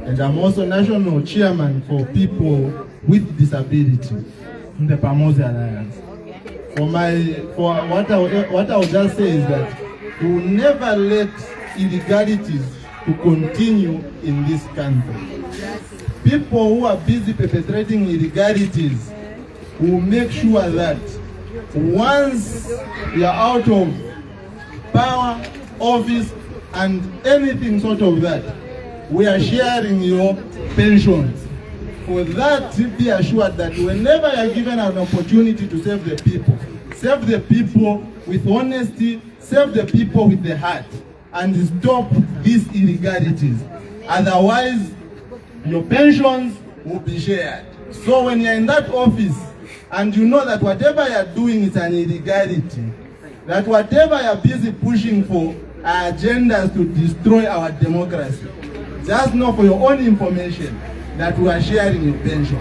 and I'm also national chairman for people with disability in the Pamozi Alliance. For what I would just say is that we will never let illegalities to continue in this country. People who are busy perpetrating illegalities will make sure that once you are out of power, office, and anything sort of that, we are sharing your pensions. For that, be assured that whenever you are given an opportunity to serve the people with honesty, serve the people with the heart, and stop these illegalities. Otherwise, your pensions will be shared. So when you're in that office, and you know that whatever you're doing is an illegality, that whatever you're busy pushing for are agendas to destroy our democracy, just know for your own information that we are sharing your pension.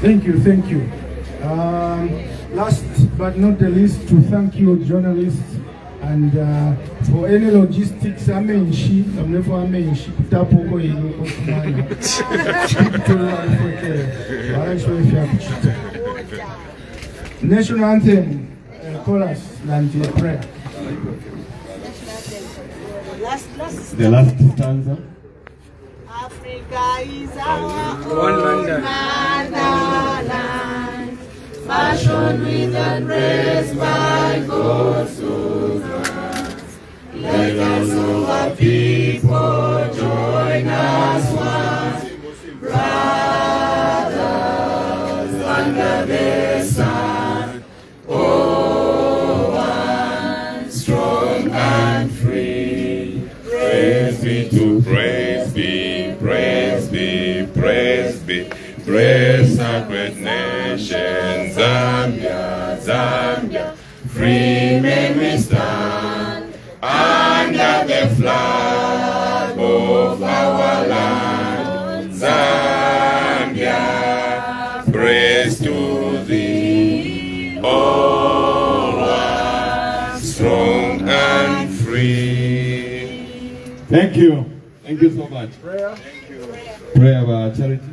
Thank you. Last but not the least, to thank you journalists and for any logistics amenshi amnefu amenshi kutapoko ino kokumana national anthem chorus and prayer. The last stanza. Africa is our motherland, fashioned with and raised by God's hands. Let us all people join us once, brothers under the sun. Oh, one strong and free. Praise be to praise be, praise be, praise be. Praise sacred nation, Zambia, Zambia. Free men we stand under the flag of our land, Zambia. Praise to thee, oh one strong and free. Thank you. Thank you so much. Prayer. Prayer of our charity.